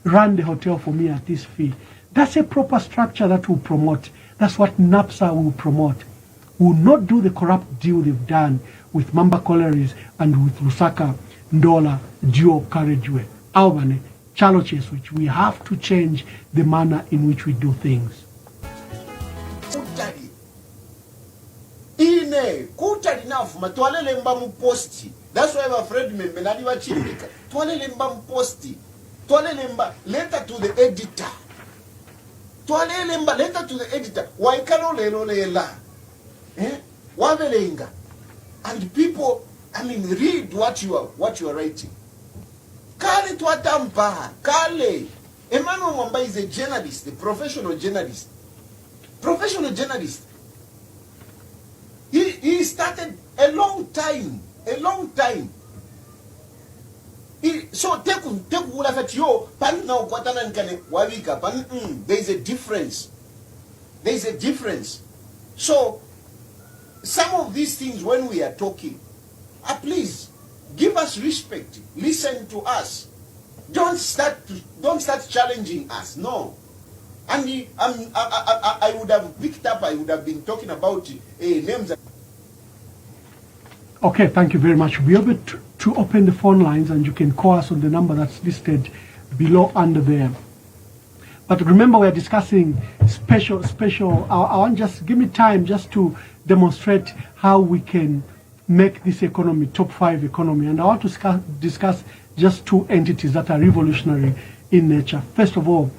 Run the hotel for me at this fee. That's a proper structure that will promote. That's what NAPSA will promote. Will not do the corrupt deal they've done with Mamba Collieries and with Lusaka Ndola Dual Carriageway. Albany, Chaloches, which we have to change the manner in which we do things. Kutali enough, matwalele mba mposti. That's why my friend me menali wa chilika. Twalele mba mposti. Twalele mba letter to the editor. Twalele mba letter to the editor. Waikalo lelo lela. Wavelenga. And people, I mean, read what you are writing. Kale twatampa. Kale. Emmanuel Mwamba is a journalist, a professional journalist. Professional journalist. He started a long time. So take ulafet yo pan na kwatana nkane wawika pan there is a difference. There is a difference. So some of these things when we are talking, please give us respect. Listen to us. Don't start challenging us. No. And I would have picked up, I would have been talking about names. Okay, thank you very much. We'll be able to open the phone lines, and you can call us on the number that's listed below under there. But remember, we are discussing special. I want just give me time just to demonstrate how we can make this economy top 5 economy. And I want to discuss just 2 entities that are revolutionary in nature. First of all,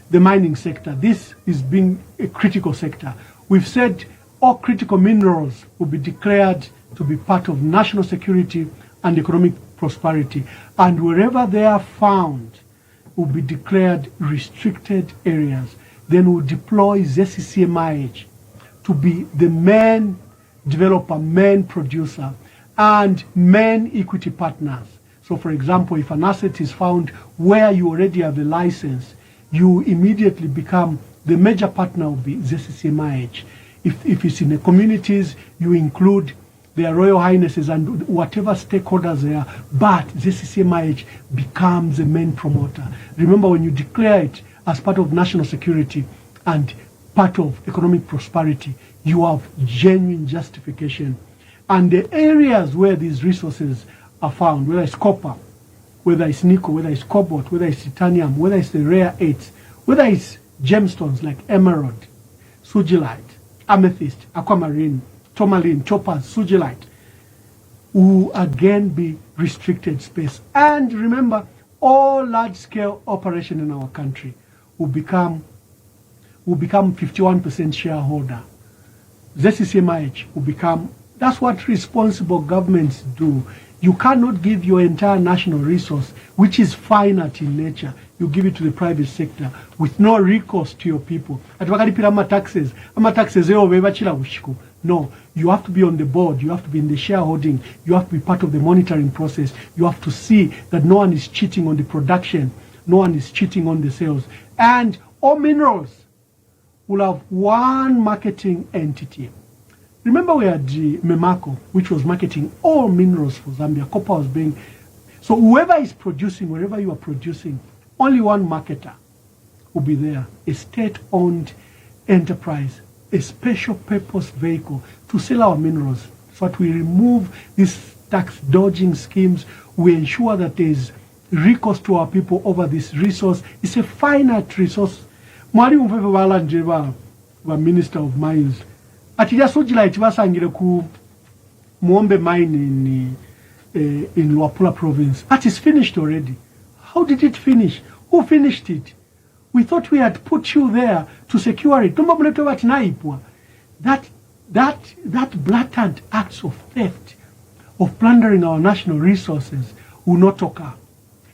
the mining sector. This is being a critical sector. We've said all critical minerals will be declared to be part of national security and economic prosperity. And wherever they are found, will be declared restricted areas. Then we'll deploy ZCCMIH to be the main developer, main producer, and main equity partners. So for example, if an asset is found where you already have a license, you immediately become the major partner of the ZCCMIH. If it's in the communities, you include their Royal Highnesses and whatever stakeholders there, but ZCCMIH becomes the main promoter. Remember, when you declare it as part of national security and part of economic prosperity, you have genuine justification. And the areas where these resources are found, whether it's copper, whether it's nickel, whether it's cobalt, whether it's titanium, whether it's the rare earths, whether it's gemstones like emerald, sugilite, amethyst, aquamarine, tourmaline, topaz, sugilite, will again be restricted space. And remember, all large-scale operation in our country will become 51% shareholder. ZCCMIH will become, that's what responsible governments do. You cannot give your entire national resource, which is finite in nature, you give it to the private sector with no recourse to your people. No, you have to be on the board, you have to be in the shareholding, you have to be part of the monitoring process, you have to see that no one is cheating on the production, no one is cheating on the sales. And all minerals will have one marketing entity. Remember, we had the Memako, which was marketing all minerals for Zambia. Copper was being... So whoever is producing, wherever you are producing, only one marketer will be there. A state-owned enterprise, a special purpose vehicle to sell our minerals. So that we remove these tax dodging schemes, we ensure that there is recourse to our people over this resource. It's a finite resource. Mwalimu Mfefe Walanjeba, the Minister of Mines, atija sugilite basangire ku Mwombe mine in Luapula province. That is finished already. How did it finish? Who finished it? We thought we had put you there to secure it. That blatant acts of theft, of plundering our national resources will not occur.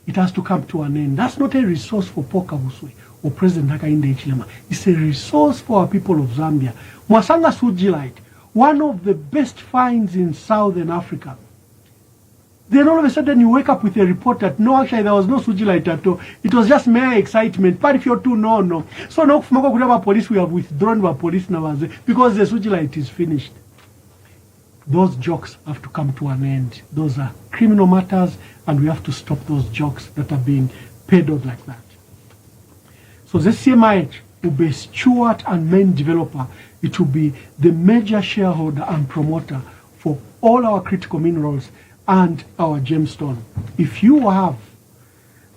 It has to come to an end. That's not a resource for Paul Kagame or President Hakainde Hichilema. It's a resource for our people of Zambia. Mwasanga Sugilite, one of the best finds in Southern Africa. Then all of a sudden you wake up with a report that no, actually there was no Sugilite at all. It was just mere excitement. But if you're too, no. So now police, we have withdrawn our police now because the Sugilite is finished. Those jokes have to come to an end. Those are criminal matters, and we have to stop those jokes that are being peddled like that. So the CMIH will be steward and main developer. It will be the major shareholder and promoter for all our critical minerals and our gemstone. If you have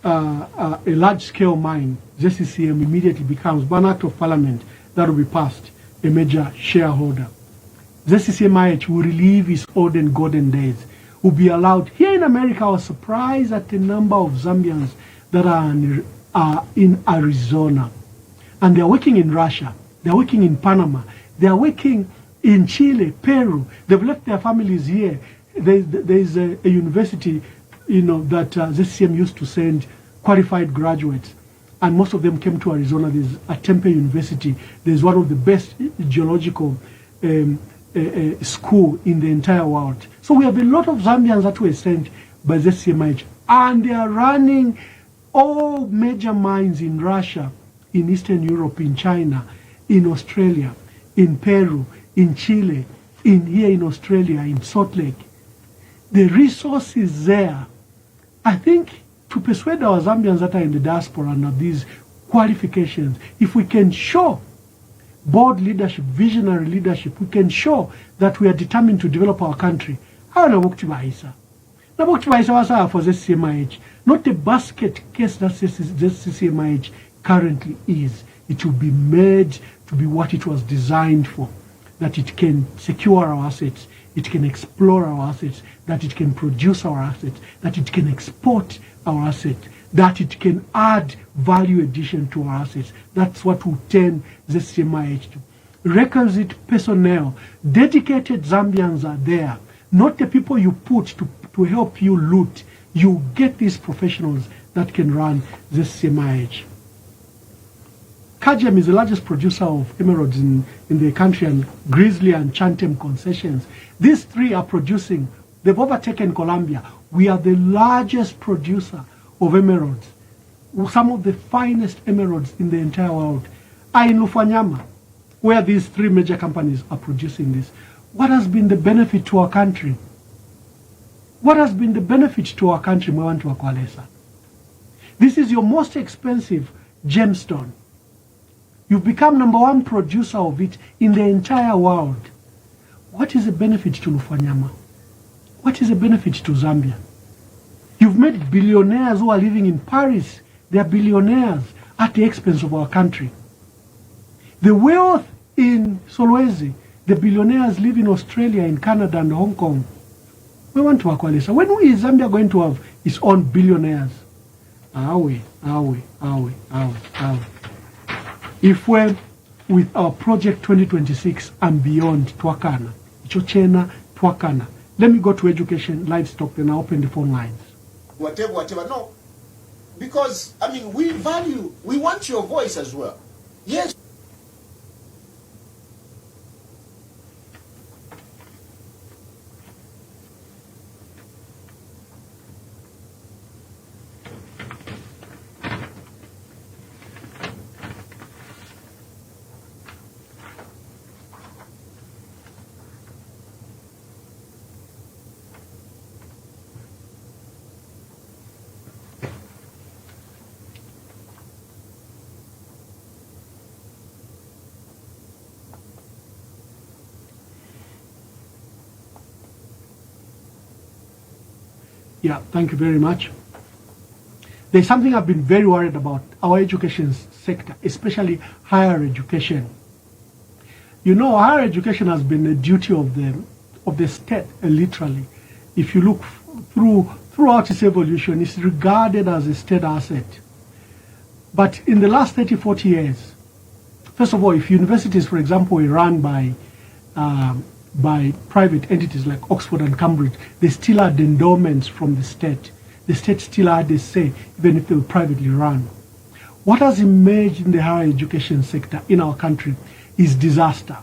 a large-scale mine, ZCCM immediately becomes, by an act of parliament that will be passed, a major shareholder. ZCCMIH will relive its olden golden days, will be allowed. Here in America, I was surprised at the number of Zambians that are in Arizona. And they're working in Russia, they're working in Panama, they're working in Chile, Peru. They've left their families here. There's a university, that ZCM used to send qualified graduates. And most of them came to Arizona. There's a Tempe University. There's one of the best geological school in the entire world. So we have a lot of Zambians that were sent by ZCMIH, and they are running all major mines in Russia, in Eastern Europe, in China, in Australia, in Peru, in Chile, here in Australia, in Salt Lake. The resource is there. I think to persuade our Zambians that are in the diaspora under these qualifications, if we can show bold leadership, visionary leadership, we can show that we are determined to develop our country. How na Buktibaisa? Na Buktibaisa was for ZCMIH, not a basket case that ZCMIH currently is. It will be made to be what it was designed for, that it can secure our assets, it can explore our assets, that it can produce our assets, that it can export our assets, that it can add value addition to our assets. That's what will turn ZCMIH to. Requisite personnel, dedicated Zambians are there, not the people you put to help you loot. You get these professionals that can run ZCMIH. Kagem is the largest producer of emeralds in the country, and Grizzly and Chantem concessions. These three are producing. They've overtaken Colombia. We are the largest producer of emeralds, some of the finest emeralds in the entire world, are in Lufanyama, where these three major companies are producing this. What has been the benefit to our country? What has been the benefit to our country, Mwantu Wakwalesa? This is your most expensive gemstone. You've become #1 producer of it in the entire world. What is the benefit to Lufanyama? What is the benefit to Zambia? You've made billionaires who are living in Paris. They are billionaires at the expense of our country. The wealth in Solwezi, the billionaires live in Australia, in Canada, and Hong Kong. We want to Wakwalesa. When is Zambia going to have its own billionaires? If we're with our project 2026 and beyond, Twakana, Chochena, Twakana. Let me go to education, livestock, then I open the phone lines. Whatever, no. Because, we want your voice as well. Yes. Yeah, thank you very much. There's something I've been very worried about, our education sector, especially higher education. Higher education has been a duty of the state, literally. If you look through throughout its evolution, is regarded as a state asset. But in the last 30, 40 years, first of all, if universities, for example, were run by private entities like Oxford and Cambridge, they still had endowments from the state. The state still had a say, even if they were privately run. What has emerged in the higher education sector in our country is disaster.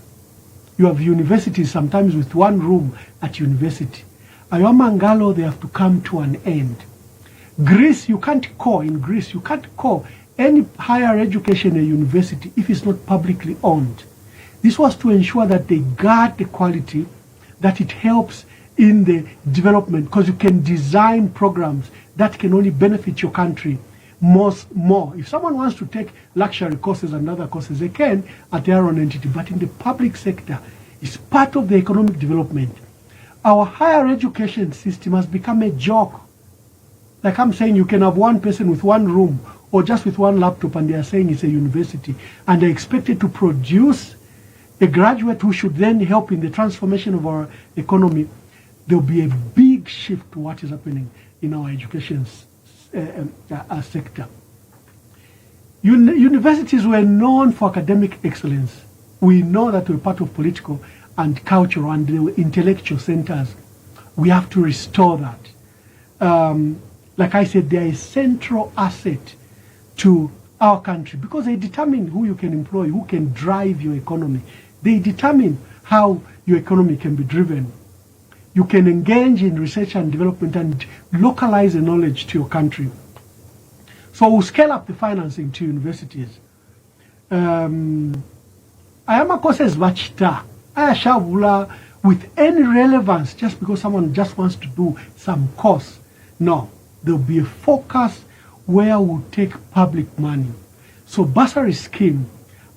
You have universities sometimes with one room at university. Ayomangalo, they have to come to an end. Greece, you can't call any higher education a university if it's not publicly owned. This was to ensure that they guard the quality, that it helps in the development, because you can design programs that can only benefit your country more. If someone wants to take luxury courses and other courses, they can at their own entity, but in the public sector, it's part of the economic development. Our higher education system has become a joke. Like I'm saying, you can have one person with one room or just with one laptop and they are saying it's a university, and they're expected to produce a graduate who should then help in the transformation of our economy. There'll be a big shift to what is happening in our education sector. Universities were known for academic excellence. We know that we're part of political and cultural and intellectual centers. We have to restore that. Like I said, they are a central asset to our country because they determine who you can employ, who can drive your economy. They determine how your economy can be driven. You can engage in research and development and localize the knowledge to your country. So we'll scale up the financing to universities. Ayama courses vachita. Ayashavula with any relevance just because someone just wants to do some course. No, there'll be a focus where we'll take public money. So bursary scheme,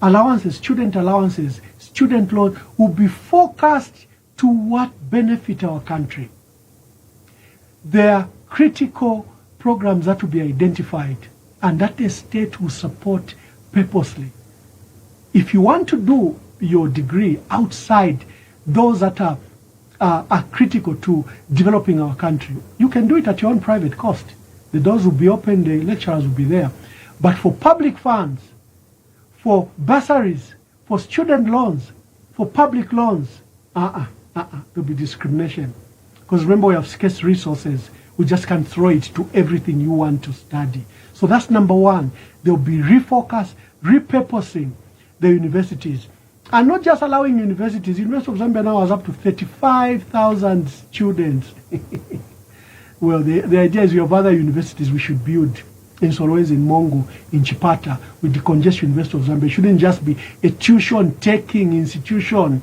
allowances, student loan will be focused to what benefit our country. There are critical programs that will be identified and that the state will support purposely. If you want to do your degree outside those that are critical to developing our country, you can do it at your own private cost. The doors will be open, the lecturers will be there. But for public funds, for bursaries, for student loans, for public loans, there'll be discrimination. Because remember, we have scarce resources. We just can't throw it to everything you want to study. So that's number one. There'll be refocus, repurposing the universities. And not just allowing universities. University of Zambia now has up to 35,000 students. Well, the idea is we have other universities we should build in Solwezi, in Mongo, in Chipata, with the congestion University of Zambia. It shouldn't just be a tuition-taking institution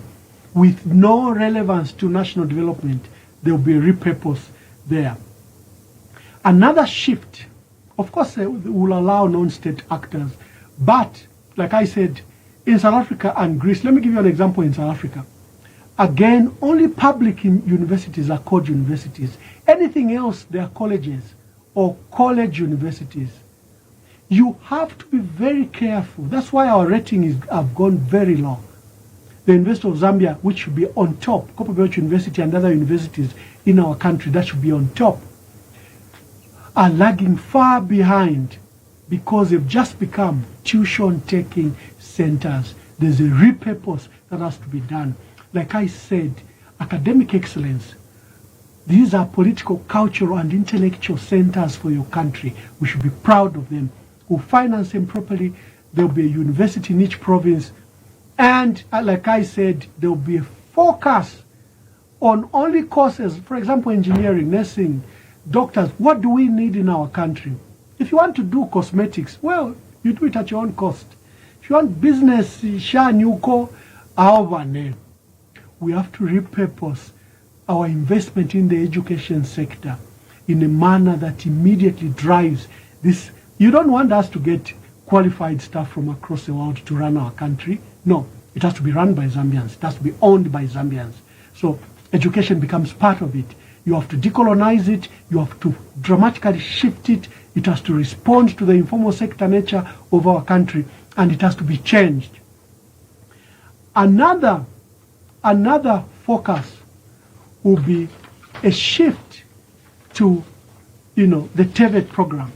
with no relevance to national development. There will be a repurpose there. Another shift, of course, will allow non-state actors. But, like I said, in South Africa and Greece, let me give you an example in South Africa. Again, only public universities are called universities. Anything else, they are colleges or college universities. You have to be very careful. That's why our ratings have gone very low. The University of Zambia, which should be on top, Copperbelt University and other universities in our country that should be on top, are lagging far behind because they've just become tuition-taking centers. There's a repurpose that has to be done. Like I said, academic excellence, these are political, cultural, and intellectual centers for your country. We should be proud of them. We'll finance them properly. There'll be a university in each province. And like I said, there'll be a focus on only courses, for example, engineering, nursing, doctors. What do we need in our country? If you want to do cosmetics, well, you do it at your own cost. If you want business, we have to repurpose our investment in the education sector in a manner that immediately drives this. You don't want us to get qualified staff from across the world to run our country. No, it has to be run by Zambians. It has to be owned by Zambians. So education becomes part of it. You have to decolonize it. You have to dramatically shift it. It has to respond to the informal sector nature of our country, and it has to be changed. Another focus will be a shift to the TVET program.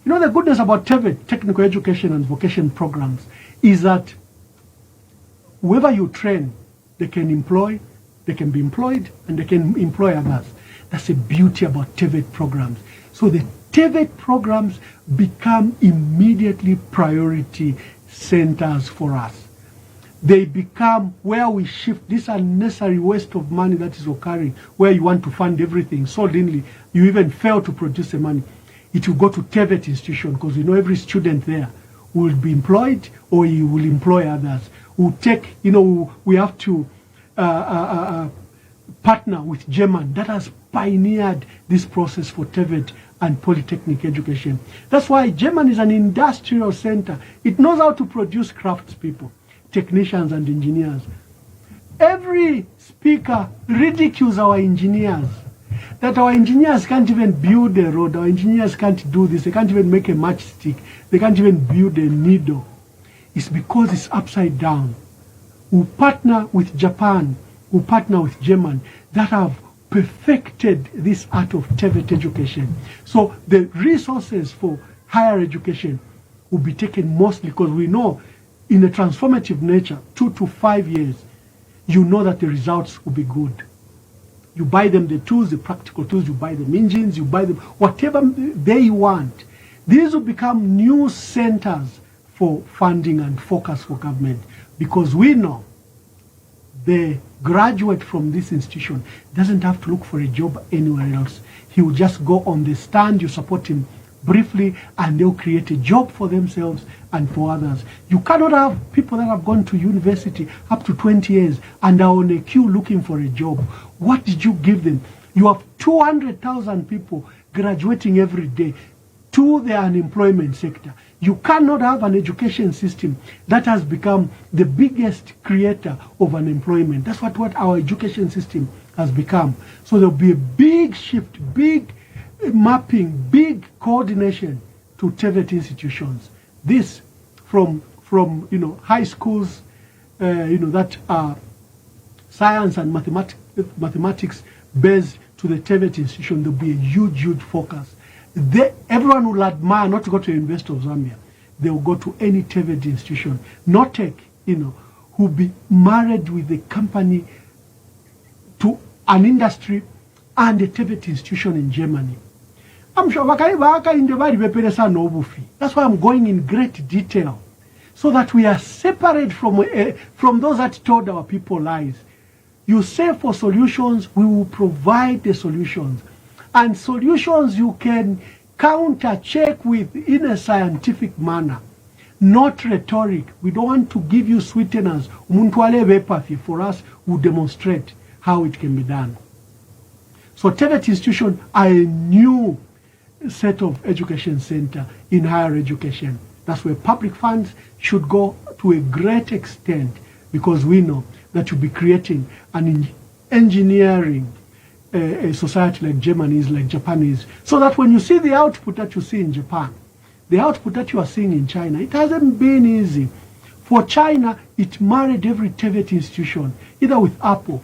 The goodness about TVET, technical education and vocation programs, is that whoever you train, they can be employed, and they can employ others. That's the beauty about TVET programs. So the TVET programs become immediately priority centers for us. They become where we shift this unnecessary waste of money that is occurring, where you want to fund everything. Suddenly, you even fail to produce the money. It will go to TVET institution, because every student there will be employed, or he will employ others. We'll take, we have to partner with German that has pioneered this process for TVET and polytechnic education. That's why German is an industrial center. It knows how to produce craftspeople, technicians and engineers. Every speaker ridicules our engineers, that our engineers can't even build a road, our engineers can't do this, they can't even make a matchstick, they can't even build a needle. It's because it's upside down. We partner with Japan, we partner with German that have perfected this art of TVET education. So the resources for higher education will be taken mostly, because we know in a transformative nature, 2 to 5 years, you know that the results will be good. You buy them the tools, the practical tools, you buy them engines, you buy them whatever they want. These will become new centers for funding and focus for government, because we know the graduate from this institution doesn't have to look for a job anywhere else. He will just go on the stand, you support him briefly, and they'll create a job for themselves and for others. You cannot have people that have gone to university up to 20 years and are on a queue looking for a job. What did you give them? You have 200,000 people graduating every day to the unemployment sector. You cannot have an education system that has become the biggest creator of unemployment. That's what our education system has become. So there'll be a big shift, big mapping, big coordination to TVET institutions. This from high schools, that are science and mathematics based, to the TVET institution. There'll be a huge focus. Everyone will admire not to go to the University of Zambia. They will go to any TVET institution. Notec, who'll be married with the company to an industry and a TVET institution in Germany. I'm sure that's why I'm going in great detail, so that we are separate from those that told our people lies. You say for solutions, we will provide the solutions. And solutions you can counter-check with in a scientific manner, not rhetoric. We don't want to give you sweeteners. For us, we demonstrate how it can be done. So TVET institutions are a new set of education center in higher education. That's where public funds should go to a great extent, because we know that you'll be creating an engineering a society like Germany is, like Japan is, so that when you see the output that you see in Japan, the output that you are seeing in China, it hasn't been easy. For China, it married every TVET institution, either with Apple,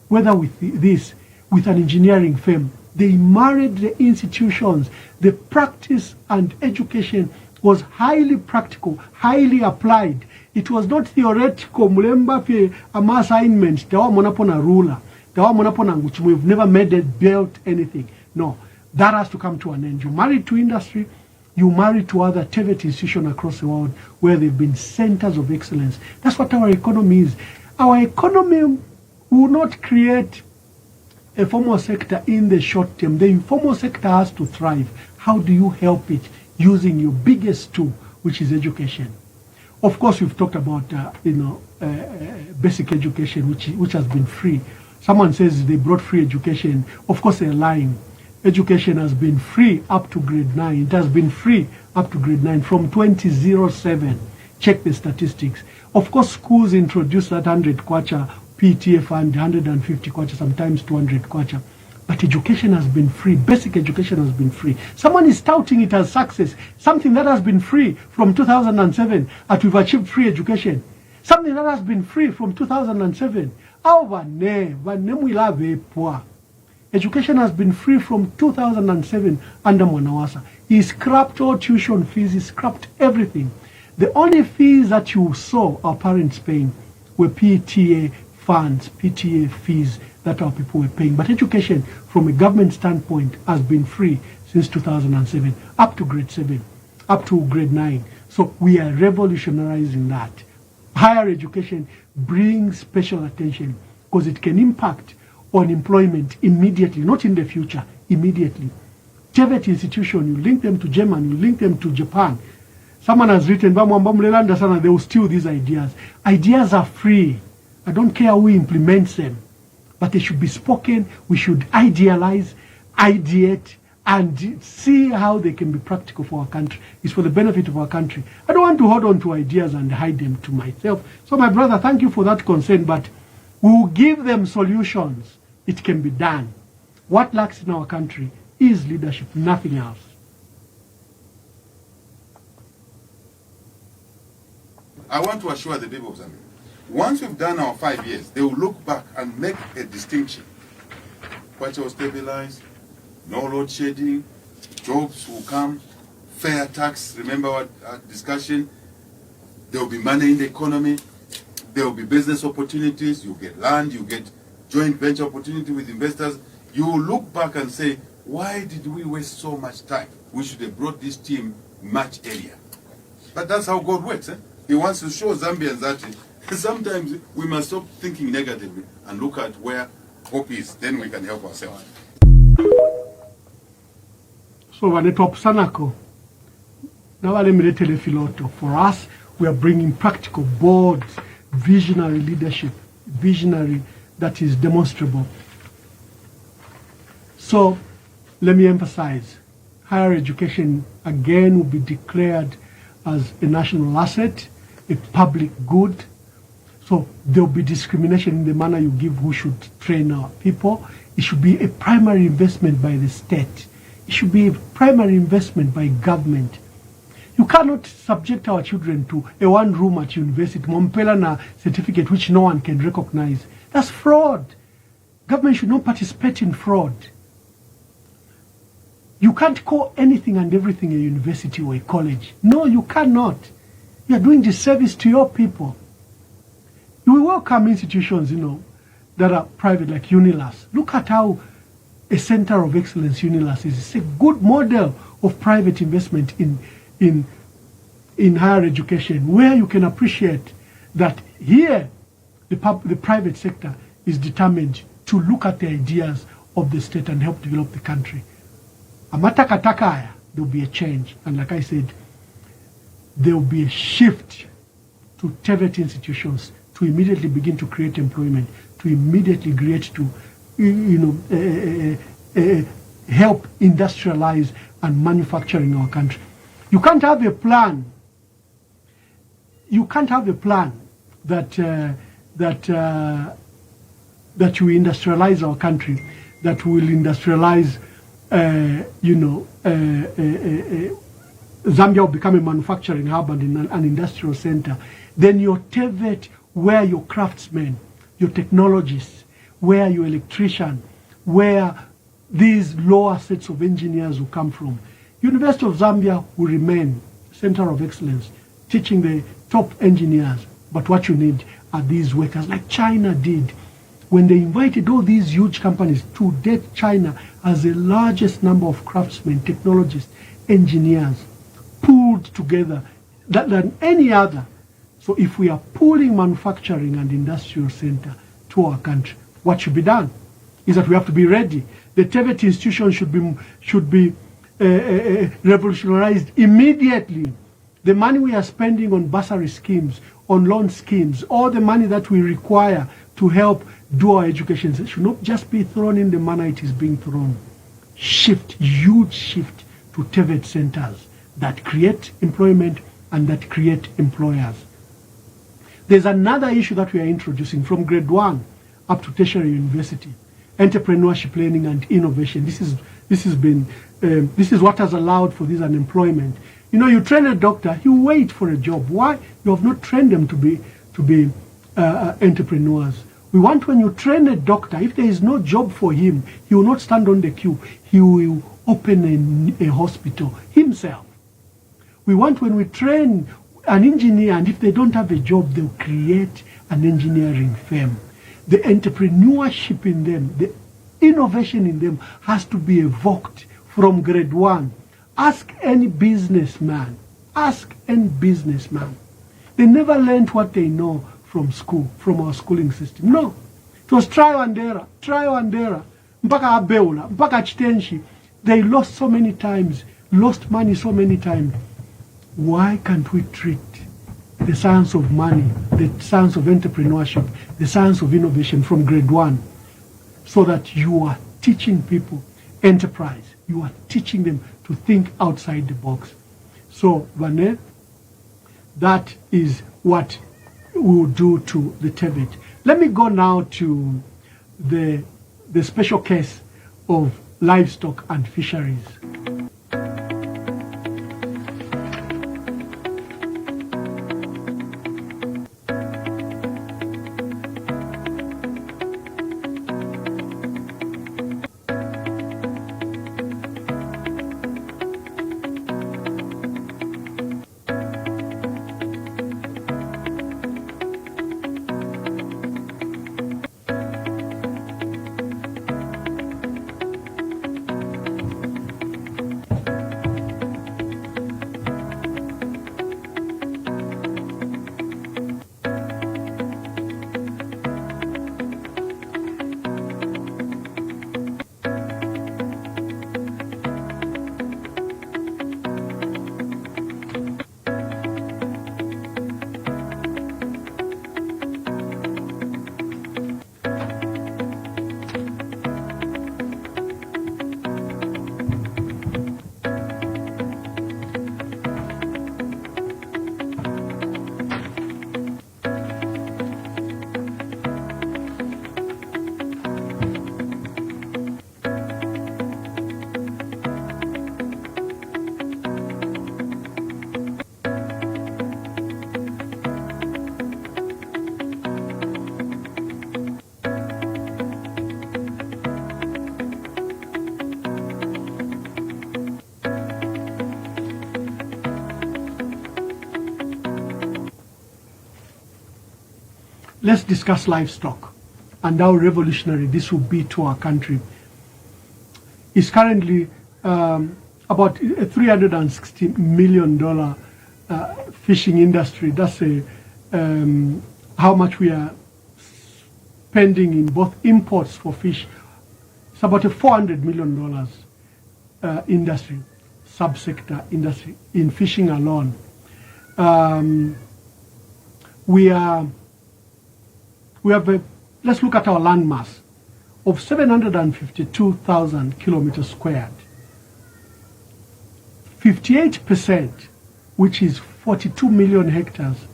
whether with with an engineering firm. They married the institutions. The practice and education was highly practical, highly applied. It was not theoretical. Mulemba fe ama assignment, dawa monapona ruler. We've never made it, built anything. No, that has to come to an end. You marry to industry, you marry to other TVET institutions across the world where they've been centers of excellence. That's what our economy is. Our economy will not create a formal sector in the short term. The informal sector has to thrive. How do you help it? Using your biggest tool, which is education. Of course, we've talked about basic education, which has been free. Someone says they brought free education. Of course, they're lying. Education has been free up to grade 9. It has been free up to grade 9 from 2007. Check the statistics. Of course, schools introduced that 100 kwacha PTA fund, 150 kwacha, sometimes 200 kwacha. But education has been free. Basic education has been free. Someone is touting it as success. Something that has been free from 2007, that we've achieved free education. Something that has been free from 2007. Education has been free from 2007 under Mwanawasa. He scrapped all tuition fees, he scrapped everything. The only fees that you saw our parents paying were PTA funds, PTA fees that our people were paying. But education, from a government standpoint, has been free since 2007, up to grade 7, up to grade 9. So we are revolutionizing that. Higher education brings special attention because it can impact on employment immediately, not in the future, immediately. TVET institution, you link them to Germany, you link them to Japan. Someone has written, they will steal these ideas. Ideas are free. I don't care who implements them, but they should be spoken. We should idealize, ideate, and see how they can be practical for our country. It's for the benefit of our country. I don't want to hold on to ideas and hide them to myself. So my brother, thank you for that concern, but we will give them solutions. It can be done. What lacks in our country is leadership, nothing else. I want to assure the people of Zambia, once we've done our 5 years, they will look back and make a distinction. Kwacha will stabilize, no load shedding, jobs will come, fair tax, remember our discussion, there will be money in the economy, there will be business opportunities, you get land, you get joint venture opportunity with investors. You will look back and say, why did we waste so much time? We should have brought this team much earlier. But that's how God works. He wants to show Zambians that sometimes we must stop thinking negatively and look at where hope is. Then we can help ourselves. So when it top sanako, now for us, we are bringing practical, bold, visionary leadership, visionary that is demonstrable. So let me emphasize, higher education again will be declared as a national asset, a public good. So there will be discrimination in the manner you give who should train our people. It should be a primary investment by the state. It should be a primary investment by government. You cannot subject our children to a one room at university, Mompelana certificate which no one can recognize. That's fraud. Government should not participate in fraud. You can't call anything and everything a university or a college. No, you cannot. You are doing disservice to your people. You will welcome institutions, that are private, like UNILAS. Look at how a center of excellence UNILAS is. It's a good model of private investment in higher education, where you can appreciate that here the private sector is determined to look at the ideas of the state and help develop the country. Amatakataka, there will be a change. And like I said, there will be a shift to TVET institutions to immediately begin to create employment, to immediately create to, help industrialize and manufacture in our country. You can't have a plan. You can't have a plan that that will industrialize our country, that will industrialize, Zambia will become a manufacturing hub and an industrial center. Then your TVET, where your craftsmen, your technologists, where your electrician, where these lower sets of engineers will come from. University of Zambia will remain center of excellence, teaching the top engineers. But what you need are these workers, like China did. When they invited all these huge companies, to date China has the largest number of craftsmen, technologists, engineers, pulled together than any other. So if we are pulling manufacturing and industrial center to our country, what should be done is that we have to be ready. The TVET institution should be revolutionized immediately. The money we are spending on bursary schemes, on loan schemes, all the money that we require to help do our education should not just be thrown in the manner it is being thrown. Huge shift to TVET centers that create employment and that create employers. There's another issue that we are introducing from grade 1 up to tertiary university: entrepreneurship, learning, and innovation. This is what has allowed for this unemployment. You train a doctor, you wait for a job. Why? You have not trained them to be entrepreneurs. We want when you train a doctor, if there is no job for him, he will not stand on the queue. He will open a hospital himself. We want when we train an engineer, and if they don't have a job, they'll create an engineering firm. The entrepreneurship in them, the innovation in them has to be evoked from grade 1. Ask any businessman. Ask any businessman. They never learned what they know from school, from our schooling system. No. It was trial and error, mpaka abeula, mpaka chitenshi. They lost so many times, lost money so many times. Why can't we treat the science of money, the science of entrepreneurship, the science of innovation from grade 1, so that you are teaching people enterprise. You are teaching them to think outside the box. So, Vane, that is what we will do to the TEBET. Let me go now to the special case of livestock and fisheries. Let's discuss livestock and how revolutionary this will be to our country. It's currently about a $360 million fishing industry. That's how much we are spending in both imports for fish. It's about a $400 million industry, subsector industry in fishing alone. Let's look at our land mass of 752,000 kilometers squared. 58%, which is 42 million hectares,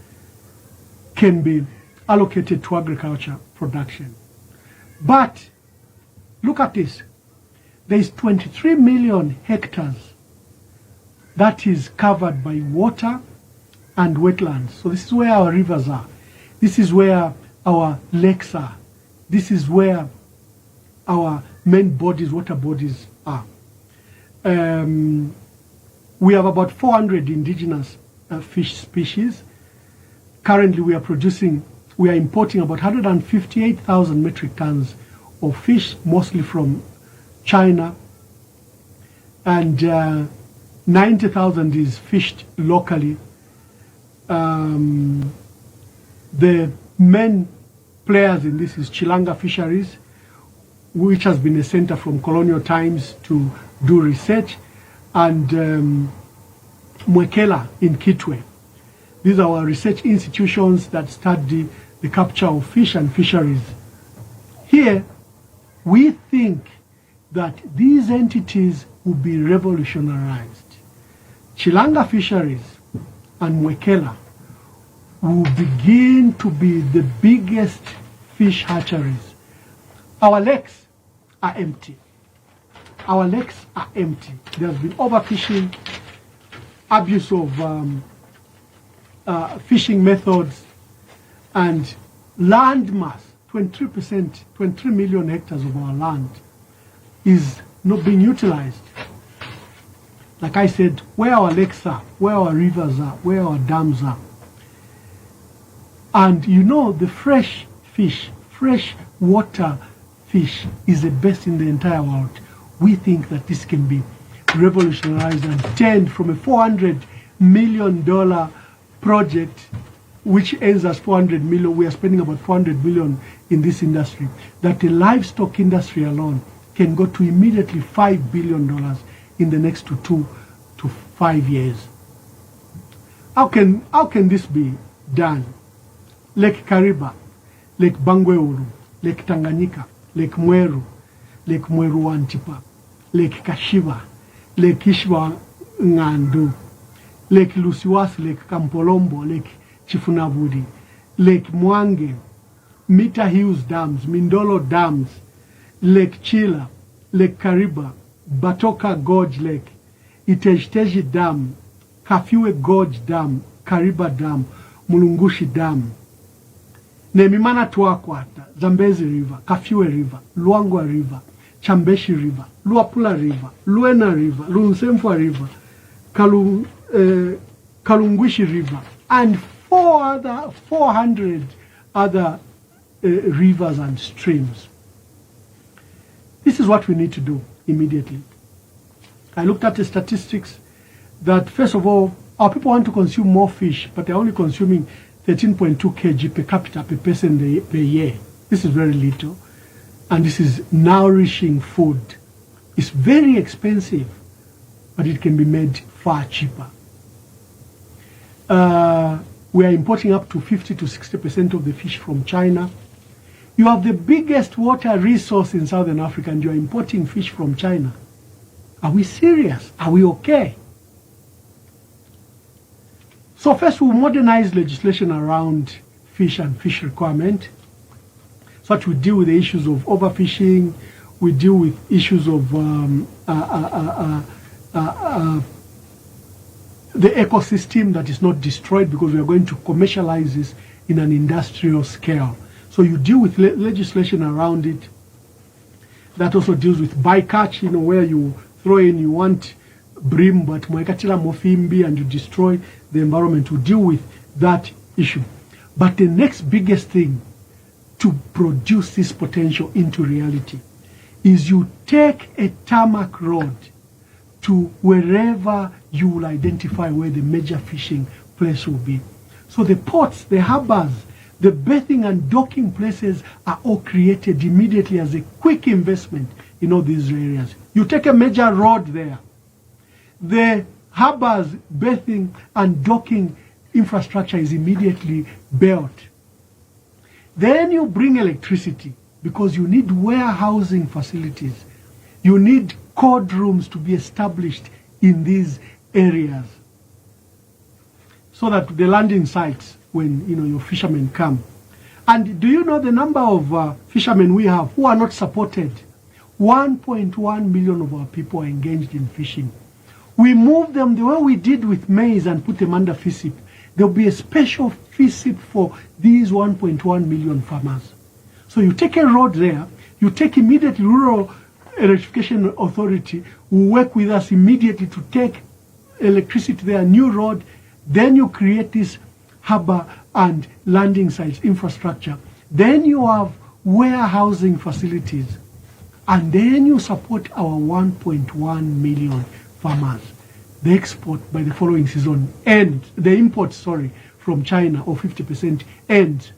can be allocated to agriculture production. But look at this. There is 23 million hectares that is covered by water and wetlands. So this is where our rivers are. This is where our lakes are. This is where our main bodies, water bodies are. We have about 400 indigenous fish species. Currently we are importing about 158,000 metric tons of fish, mostly from China, and 90,000 is fished locally. The main players in this is Chilanga Fisheries, which has been a center from colonial times to do research, and Mwekela in Kitwe. These are our research institutions that study the capture of fish and fisheries. Here, we think that these entities will be revolutionized. Chilanga Fisheries and Mwekela will begin to be the biggest fish hatcheries. Our lakes are empty. Our lakes are empty. There's been overfishing, abuse of fishing methods, and land mass 23%, 23 million hectares of our land is not being utilized. Like I said, where our lakes are, where our rivers are, where our dams are. And you know, the fresh fish, fresh water fish is the best in the entire world. We think that this can be revolutionized and turned from a $400 million project, which ends as 400 million. We are spending about 400 million in this industry, that the livestock industry alone can go to immediately $5 billion in the next 2 to 5 years. How can this be done? Lake Kariba, Lake Bangweulu, Lake Tanganyika, Lake Mweru Wantipa, Lake Kashiba, Lake Ishwa Ngandu, Lake Lusiwasi, Lake Kampolombo, Lake Chifunabudi, Lake Mwange, Mita Hills Dams, Mindolo Dams, Lake Chila, Lake Kariba, Batoka Gorge Lake, Itejteji Dam, Kafiwe Gorge Dam, Kariba Dam, Mulungushi Dam, Nemimana Tuakwata, Zambezi River, Kafiwe River, Luangwa River, Chambeshi River, Luapula River, Luena River, Lunsemfwa River, Kalungwishi River, and 400 other rivers and streams. This is what we need to do immediately. I looked at the statistics that, first of all, our people want to consume more fish, but they're only consuming 13.2 kg per capita per person per year. This is very little, and this is nourishing food. It's very expensive, but it can be made far cheaper. We are importing up to 50 to 60% of the fish from China. You have the biggest water resource in Southern Africa, and you are importing fish from China. Are we serious? Are we okay? So first, we'll modernize legislation around fish and fish requirement, so that we deal with the issues of overfishing, we deal with issues of the ecosystem that is not destroyed, because we are going to commercialize this in an industrial scale. So you deal with legislation around it. That also deals with bycatch, you know, where you throw in, you want bream, but mwekatila mofimbi, and you destroy the environment. We deal with that issue. But the next biggest thing to produce this potential into reality is you take a tarmac road to wherever you will identify where the major fishing place will be. So the ports, the harbors, the berthing and docking places are all created immediately as a quick investment in all these areas. You take a major road there. The harbors, berthing and docking infrastructure is immediately built. Then you bring electricity, because you need warehousing facilities. You need cold rooms to be established in these areas, so that the landing sites, when your fishermen come. And do you know the number of fishermen we have who are not supported? 1.1 million of our people are engaged in fishing. We move them the way we did with maize and put them under FISIP. There will be a special FISIP for these 1.1 million farmers. So you take a road there, you take immediately Rural Electrification Authority will work with us immediately to take electricity there, new road. Then you create this harbor and landing sites infrastructure. Then you have warehousing facilities. And then you support our 1.1 million farmers. The export by the following season ends, the import, from China of 50% ends.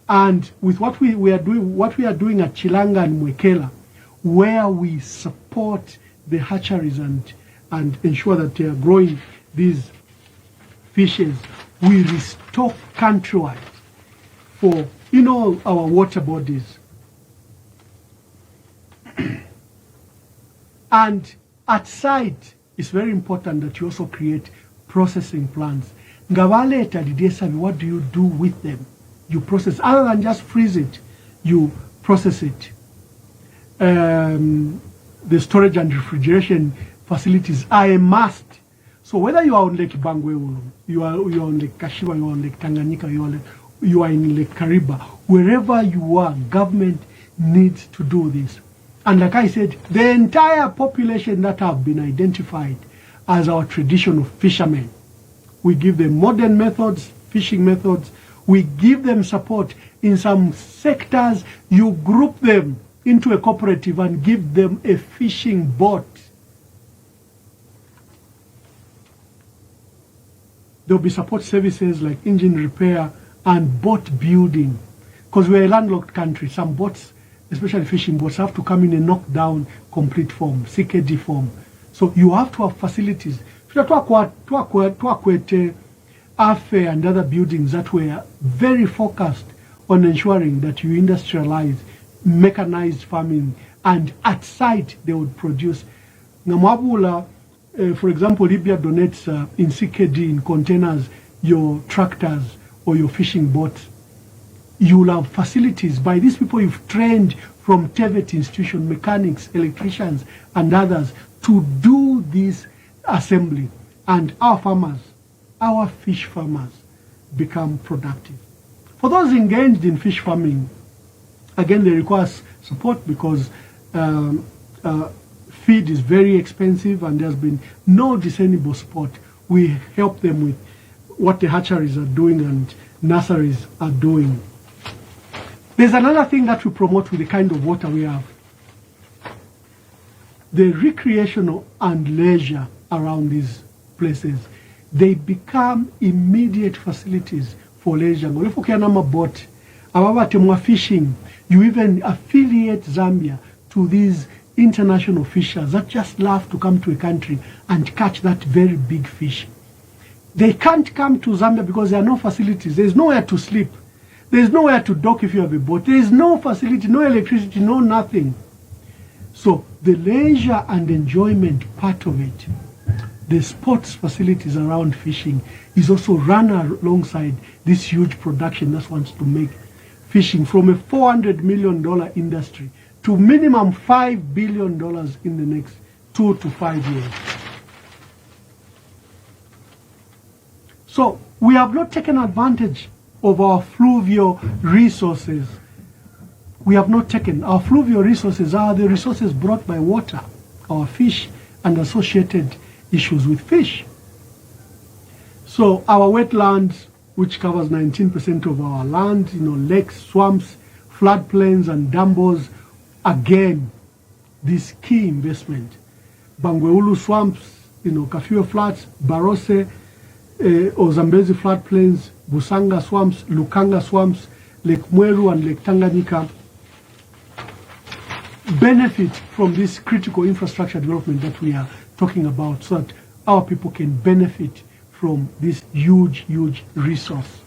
And with what we are doing at Chilanga and Mwekela, where we support the hatcheries and ensure that they are growing these fishes, we restock countrywide for our water bodies. And at site, it's very important that you also create processing plants. Ngavaleta didesabi, what do you do with them? You process, other than just freeze it, you process it. The storage and refrigeration facilities are a must. So whether you are on Lake Bangweulu, you are on Lake Kashiwa, you are on Lake Tanganyika, you are on Lake you are in Lake Kariba, wherever you are, government needs to do this. And like I said, the entire population that have been identified as our traditional fishermen, we give them modern methods, fishing methods, we give them support. In some sectors, you group them into a cooperative and give them a fishing boat. There will be support services like engine repair and boat building. Because we're a landlocked country, some boats, especially fishing boats, have to come in a knockdown complete form, CKD form. So you have to have facilities. Afe and other buildings that were very focused on ensuring that you industrialize mechanized farming, and at site they would produce. Ngamabula, for example, Libya donates in CKD, in containers, your tractors or your fishing boats. You will have facilities by these people you've trained from TVET institution, mechanics, electricians, and others to do this assembly. And our farmers, our fish farmers, become productive. For those engaged in fish farming, again, they require support because feed is very expensive and there's been no discernible support. We help them with what the hatcheries are doing and nurseries are doing. There's another thing that we promote with the kind of water we have. The recreational and leisure around these places, they become immediate facilities for leisure. If you can have a boat, fishing, you even affiliate Zambia to these international fishers that just love to come to a country and catch that very big fish. They can't come to Zambia because there are no facilities. There's nowhere to sleep. There's nowhere to dock if you have a boat. There's no facility, no electricity, no nothing. So the leisure and enjoyment part of it, the sports facilities around fishing, is also run alongside this huge production that wants to make fishing from a $400 million industry to minimum $5 billion in the next 2 to 5 years. So we have not taken advantage of our fluvial resources. We have not taken. Our fluvial resources are the resources brought by water, our fish, and associated issues with fish. So our wetlands, which covers 19% of our land, lakes, swamps, floodplains, and dambos, again, this key investment. Bangweulu swamps, Kafue flats, Barose, or Zambezi floodplains, Busanga swamps, Lukanga swamps, Lake Mweru and Lake Tanganyika benefit from this critical infrastructure development that we are talking about, so that our people can benefit from this huge, huge resource.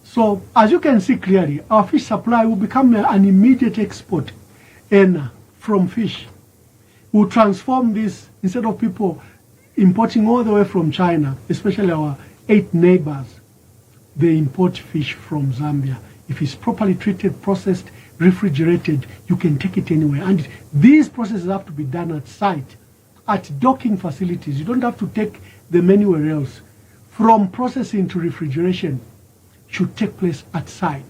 So, as you can see clearly, our fish supply will become an immediate export earner from fish. We'll transform this, instead of people importing all the way from China, especially our 8 neighbors, they import fish from Zambia. If it's properly treated, processed, refrigerated, you can take it anywhere. And these processes have to be done at site, at docking facilities. You don't have to take them anywhere else. From processing to refrigeration should take place at site.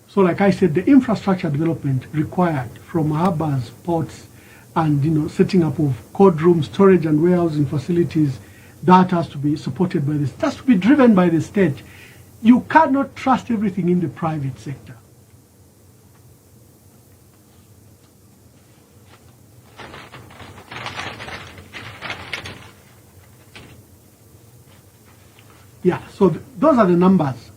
So like I said, the infrastructure development required from harbors, ports, and setting up of cold rooms, storage and warehousing facilities, that has to be supported by this. It has to be driven by the state. You cannot trust everything in the private sector. Yeah, so those are the numbers.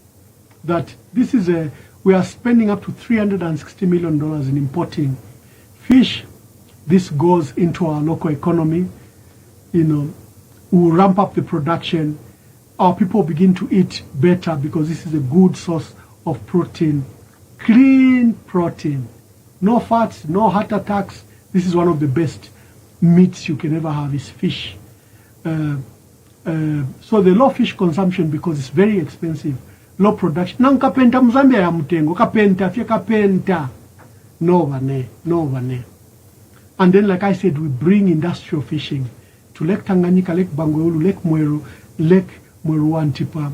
That this is we are spending up to $360 million in importing fish. This goes into our local economy. We'll ramp up the production. Our people begin to eat better because this is a good source of protein. Clean protein. No fats, no heart attacks. This is one of the best meats you can ever have is fish. So the low fish consumption, because it's very expensive, low production. Na nkapenta Mzambia ya mtengo, kapenta, fye kapenta. No vane. And then, like I said, we bring industrial fishing to Lake Tanganyika, Lake Bangweulu, Lake Mweru, Lake Muruantipa,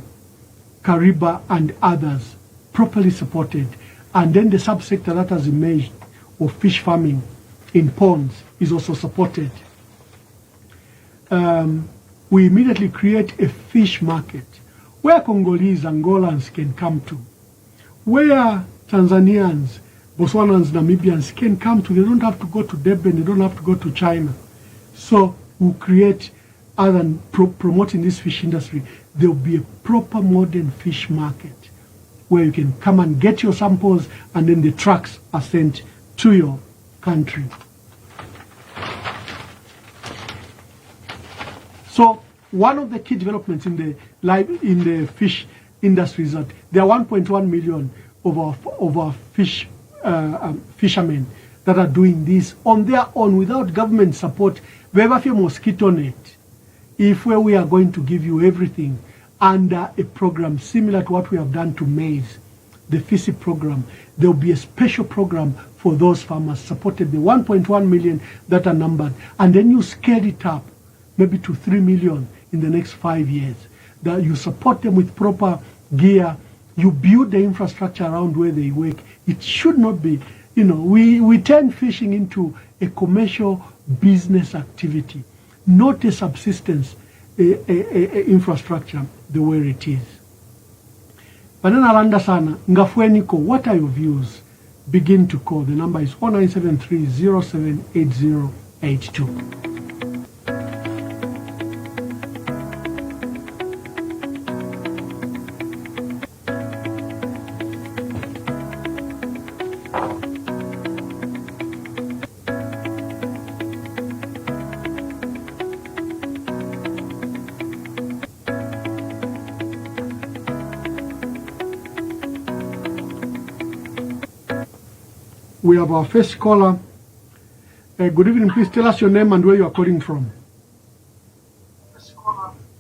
Kariba, and others properly supported. And then the subsector that has emerged of fish farming in ponds is also supported. We immediately create a fish market where Congolese, Angolans can come to, where Tanzanians, Botswanans, Namibians can come to. They don't have to go to Durban, they don't have to go to China. So we'll create, other than promoting this fish industry, there will be a proper modern fish market where you can come and get your samples, and then the trucks are sent to your country. So one of the key developments in the fish industry is that there are 1.1 million of our fishermen that are doing this on their own without government support. We have a mosquito net. If we are going to give you everything under a program similar to what we have done to maize, the FISI program, there will be a special program for those farmers supported, the 1.1 million that are numbered, and then you scale it up maybe to 3 million in the next 5 years. That you support them with proper gear, you build the infrastructure around where they work. It should not be, we turn fishing into a commercial business activity, not a subsistence infrastructure the way it is. Banana Randa Sana, Ngafueniko, what are your views? Begin to call. The number is 0973-078082. We have our first caller. Good evening. Please tell us your name and where you are calling from.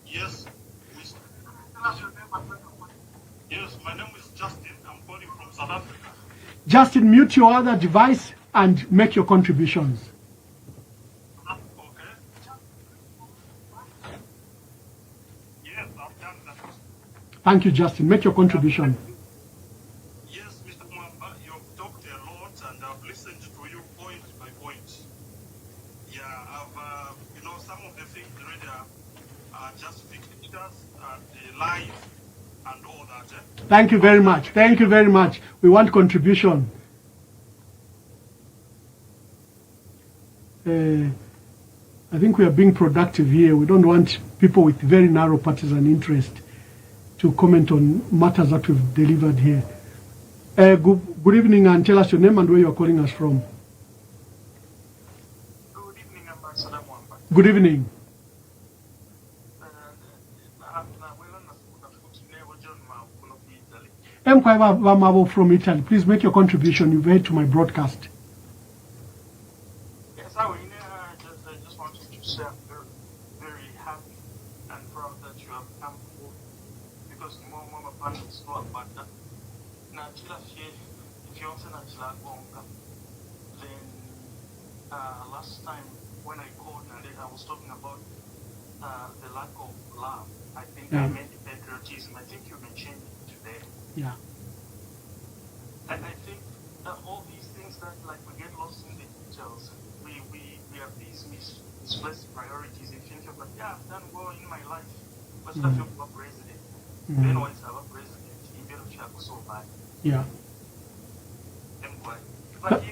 Yes. Yes, my name is Justin. I'm calling from South Africa. Justin, mute your other device and make your contributions. Okay. Yes, I've done that. Thank you, Justin. Make your contribution. Yes, Mr. Mwamba, you've talked a lot and I've listened to you point by point. Yeah, I've, some of the things already are just figures and live and all that. Thank you very much. Thank you very much. We want contribution. I think we are being productive here. We don't want people with very narrow partisan interest to comment on matters that we've delivered here. Good evening, and tell us your name and where you are calling us from. Good evening, Ambassador Mwamba. Good evening. Mkwaiba from Italy. Please make your contribution. You've heard to my broadcast. Yes, I just wanted to say I'm very, very happy and proud that you have come forward because Mama Pan is not about that. Then last time when I called I was talking about the lack of love. I think I meant patriotism. I think you mentioned it today. Yeah. And I think that all these things that we get lost in the details, we have these misplaced priorities. If you think about, I've done well in my life. What's the job of president? Then what's our president? Even if you have so bad. Yeah. But I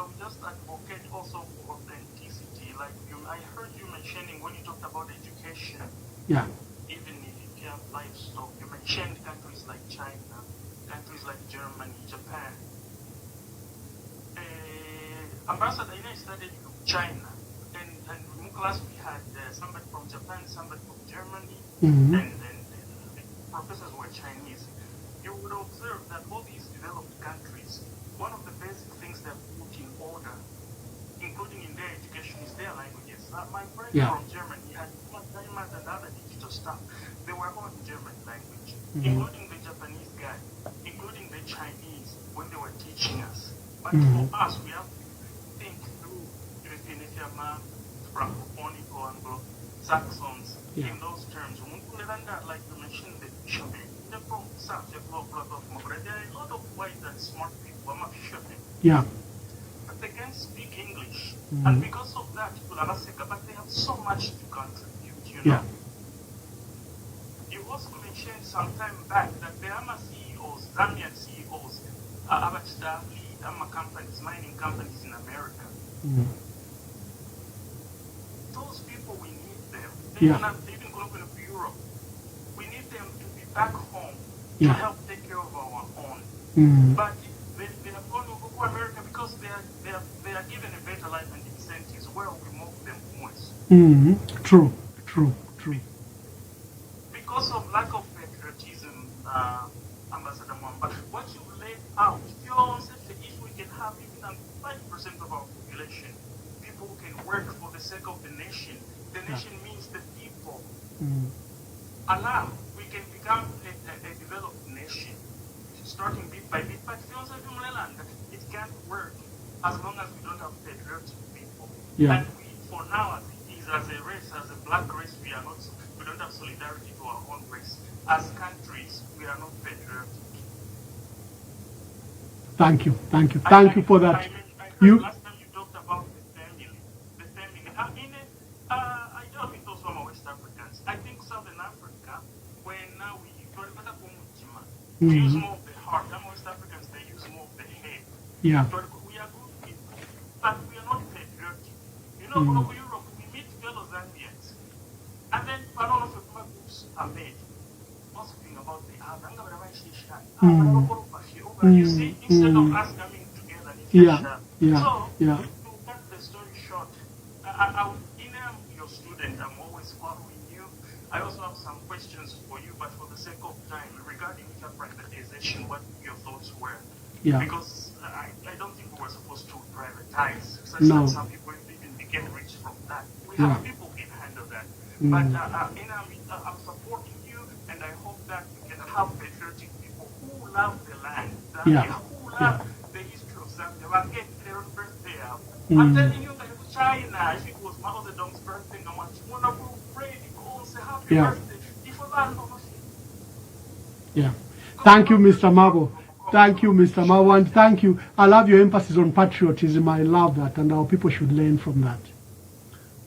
would just advocate also for authenticity. Like I heard you mentioning when you talked about education. Yeah. Even if you have livestock, you mentioned countries like China, countries like Germany, Japan. Ambassador, I studied in China, and in class we had somebody from Japan, somebody from Germany, and the professors were Chinese. You would observe that all these developed countries, one of the basic things they've put in order, including in their education, is their languages. My friend from Germany had diamonds and other digital stuff. They were all in German language, including the Japanese guy, including the Chinese when they were teaching us. But for us, we have to think through European Francophonie or Anglo-Saxons in those terms. than that, like you mentioned, the fishermen, they're from South, they're from Mokore. There are a lot of wise and smart people, I'm not fishermen. Yeah. But they can't speak English. And because of that, people are not sick, but they have so much to contribute, you know. Yeah. You also mentioned some time back that there are CEOs, Zambian CEOs, companies, mining companies in America. Those people, we need them. They even go to Europe. We need them to be back home to help take care of our own. But they have gone to America because they are given a better life and incentives where we move them most. True. Because of lack of patriotism, Ambassador Mwamba, what you laid out, if you said that if we can have even 5% of our population, people who can work for the sake of the nation means the people. Allah, we can become a developed nation, starting bit by bit. But it can't work as long as we don't have patriotic people. And we, for now, as it is, as a race, as a black race, we don't have solidarity to our own race. As countries, we are not patriotic. Thank you for that. Last time you talked about the family. I dealt with those from West Africans. I think Southern Africa, when we use more of the heart. West Africans, they use more of the head. Yeah. We are good people, but we are not patriotic. You know, go to Europe, we meet fellow Zambians, and then a lot of the groups are made. Gossiping about the other. You see, instead of us coming together, to cut the story short, I would email your student. I'm always following you. I also have some questions for you, but for the sake of time, regarding privatization, what your thoughts were. Because I don't think we were supposed to privatize, such that some people even became rich from that. We have people who can handle that. But I'm supporting you, and I hope that we can have patriotic people who love the land, who love the history of Zambia, but get their birthday out. I'm telling you that China, if it was Mao Zedong's birthday, no one would have prayed, go and say happy birthday. If we learn nothing. Thank you, Mr. Mabo. Thank you, Mr. Mabo, and thank you. I love your emphasis on patriotism. I love that, and our people should learn from that.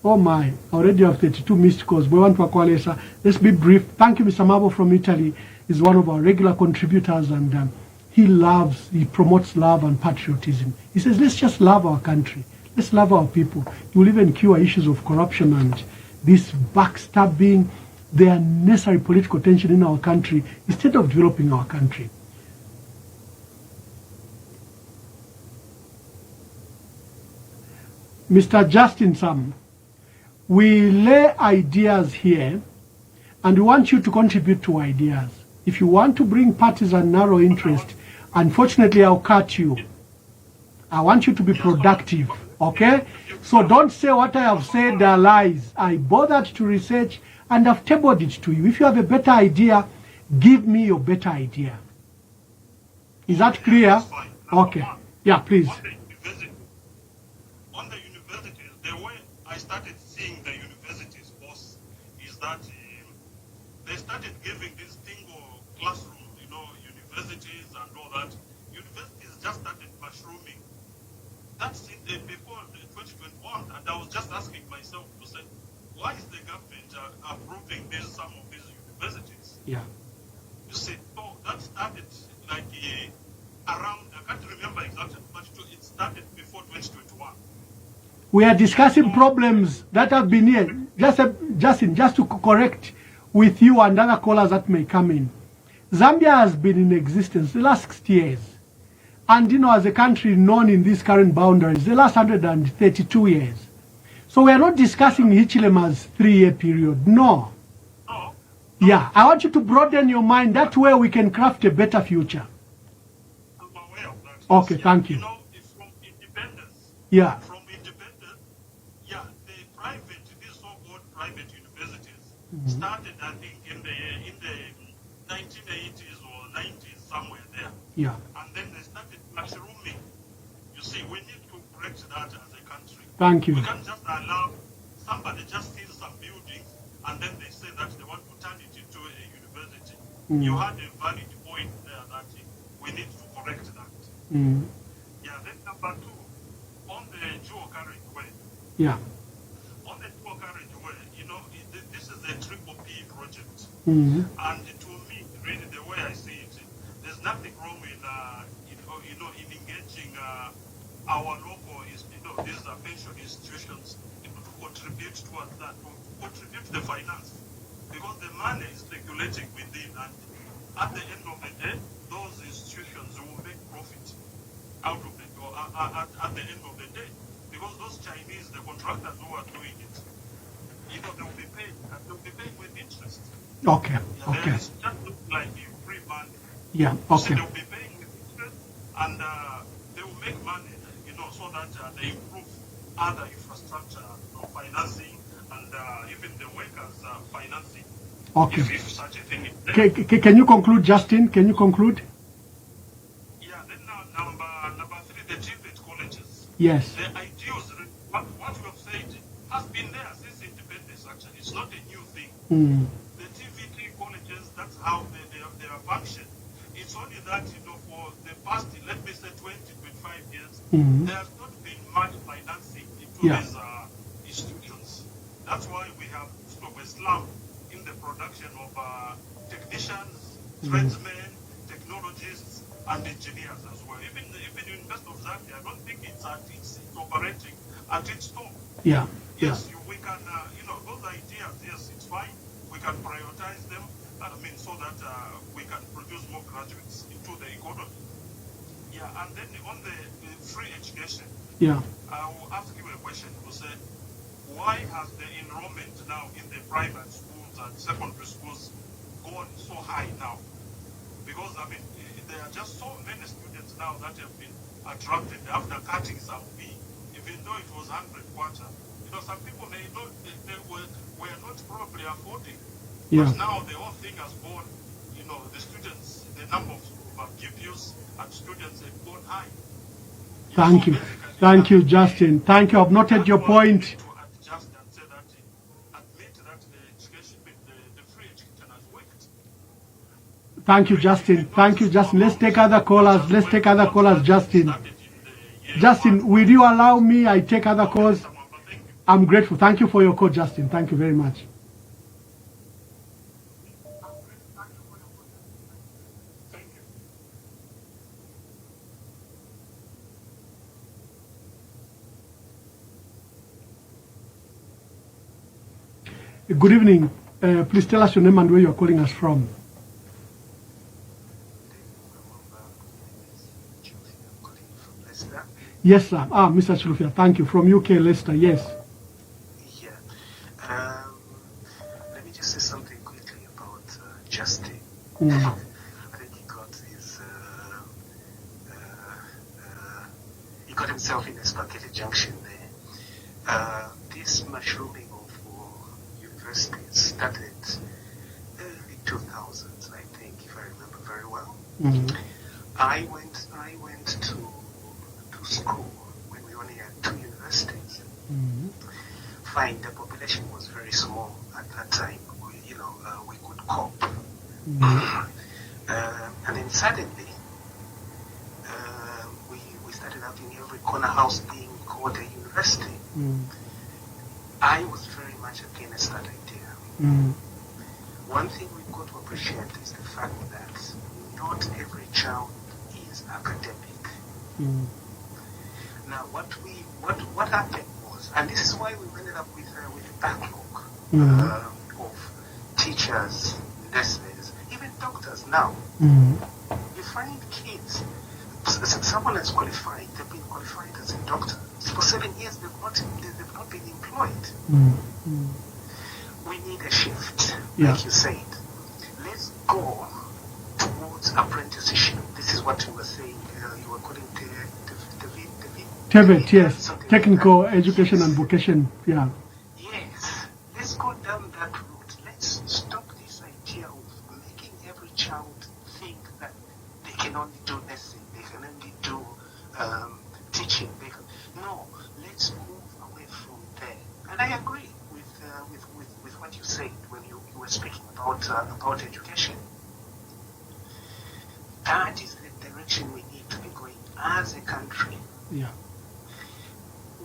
Oh my, I already have 32 missed calls. We want to acquire. Let's be brief. Thank you, Mr. Mabo from Italy. He's one of our regular contributors, and he promotes love and patriotism. He says, let's just love our country. Let's love our people. You will even cure issues of corruption and this backstabbing, the unnecessary political tension in our country, instead of developing our country. Mr. Justin Sam, we lay ideas here, and we want you to contribute to ideas. If you want to bring parties and narrow interest, unfortunately, I'll cut you. I want you to be productive, okay? So don't say what I have said are lies. I bothered to research, and I've tabled it to you. If you have a better idea, give me your better idea. Is that clear? Okay. Yeah, please. On the universities, the way I started seeing the universities was is that they started giving this single classroom, universities and all that. Universities just started mushrooming. That's before 2021, and I was just asking myself to say, why is the government approving some of these universities? Yeah. You see, so that started like around, I can't remember exactly, but it started before 2021. We are discussing problems that have been here. Just to correct with you and other callers that may come in. Zambia has been in existence the last 60 years. And, as a country known in these current boundaries, the last 132 years. So we are not discussing Hichilema's 3-year period. No. Yeah, I want you to broaden your mind. That way we can craft a better future. I'm aware of that. Okay, thank you. It's from independence. Yeah. From independence, these so-called private universities started, I think, in the 1980s or 90s, somewhere there. Yeah. And then they started mushrooming. You see, we need to correct that as a country. Thank you. We can't just allow somebody just steal some buildings and then they say that they want to turn it into You had a valid point there that we need to correct that. Yeah, then number two, on the dual carriageway. Yeah. On the dual carriageway, you know, this is a triple P project. Mm-hmm. And to me, really, the way I see it, there's nothing wrong in, in engaging our local, these pension institutions to contribute towards that, to contribute the finance. Because the money is circulating within, and at the end of the day, those institutions will make profit out of it, or at the end of the day. Because those Chinese, the contractors who are doing it, they will be paid, and they'll be paid with interest. Okay. Yeah, Okay. It's just look like free money. Yeah. So Okay. they'll be paying with interest, and they will make money, so that they improve other infrastructure, financing, and even the workers' financing. Okay. If such a thing is there. Can you conclude, Justin? Can you conclude? Yeah, then number three, the TVET colleges. Yes. The ideals, what we have said, has been there since independence, actually. It's not a new thing. The TVET colleges, that's how they are function. It's only that, for the past, let me say, 20, 25 years, there has not been much financing into these institutions. That's why we have sort of a slump in the production of technicians, tradesmen, technologists, and engineers as well. Even the University of Zambia, I don't think it's operating at its top. Yeah. Yes, we can, those ideas, yes, it's fine. We can prioritize them, so that we can produce more graduates into the economy. Yeah, and then on the free education, I will ask you a question. You say, why has the enrollment now in the private schools and secondary schools gone so high now? Because, there are just so many students now that have been attracted after cutting some fee, even though it was 100 kwacha. Some people, they were not probably affording. But now the whole thing has gone, the students, the number of pupils and students have gone high. Thank you. Thank you, Justin. Thank you. I've noted your point. To adjust and say that, admit that the education, the free education has worked. Thank you, Justin. Thank you, Justin. Let's take other callers. Justin. Justin, will you allow me? I take other calls. I'm grateful. Thank you for your call, Justin. Thank you very much. Good evening. Please tell us your name and where you're calling us from. Yes, sir. Mr. Chilufia, thank you. From UK, Leicester, yes. Yeah. Let me just say something quickly about Justin. I think he got he got himself in a spaghetti junction there. This mushrooming of universities started early 2000s, I think, if I remember very well. I went to school when we only had 2 universities. Fine, the population was very small at that time. We could cope. And then suddenly, we started having every corner house being called a university. I was very much against that idea. One thing we've got to appreciate is the fact that not every child is academic. Now, what happened was, and this is why we ended up with a backlog of teachers, nurses, even doctors now. You find kids, someone that's qualified, they've been qualified as a doctor. For 7 years, they've not been employed. We need a shift, like you said. Let's go towards apprenticeship. This is what you were saying. You were calling TVET, yes. Technical education and vocation, Yes. Let's go down that route. Let's stop this idea of making every child think that they can only do nursing, they can only do teaching. No, let's move away from there. And I agree with what you said when you were speaking about education. as a country. Yeah.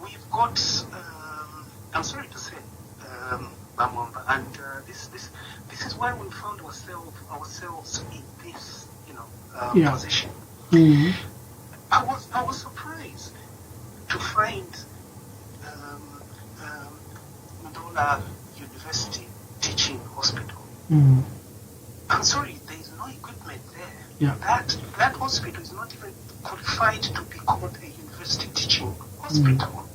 We've got, I'm sorry to say, Mwamba, and this is why we found ourselves in this, position. Mm-hmm. I was surprised to find Ndola University Teaching Hospital. Mm-hmm. I'm sorry, there is no equipment there. Yeah. That hospital is not even qualified to be called a university teaching hospital.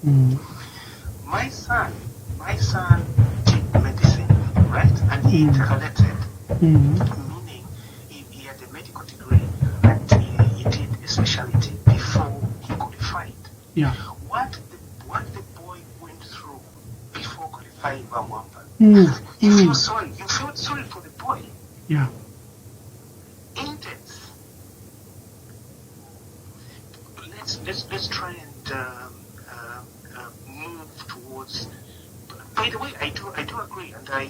Mm-hmm. My son did medicine, right? And he intercalated, meaning he had a medical degree and he did a specialty before he qualified. Yeah. What the boy went through before qualifying Mwamba, you feel sorry. You feel sorry for the boy. Yeah. Intense. Let's try and move towards. By the way, I do agree, and I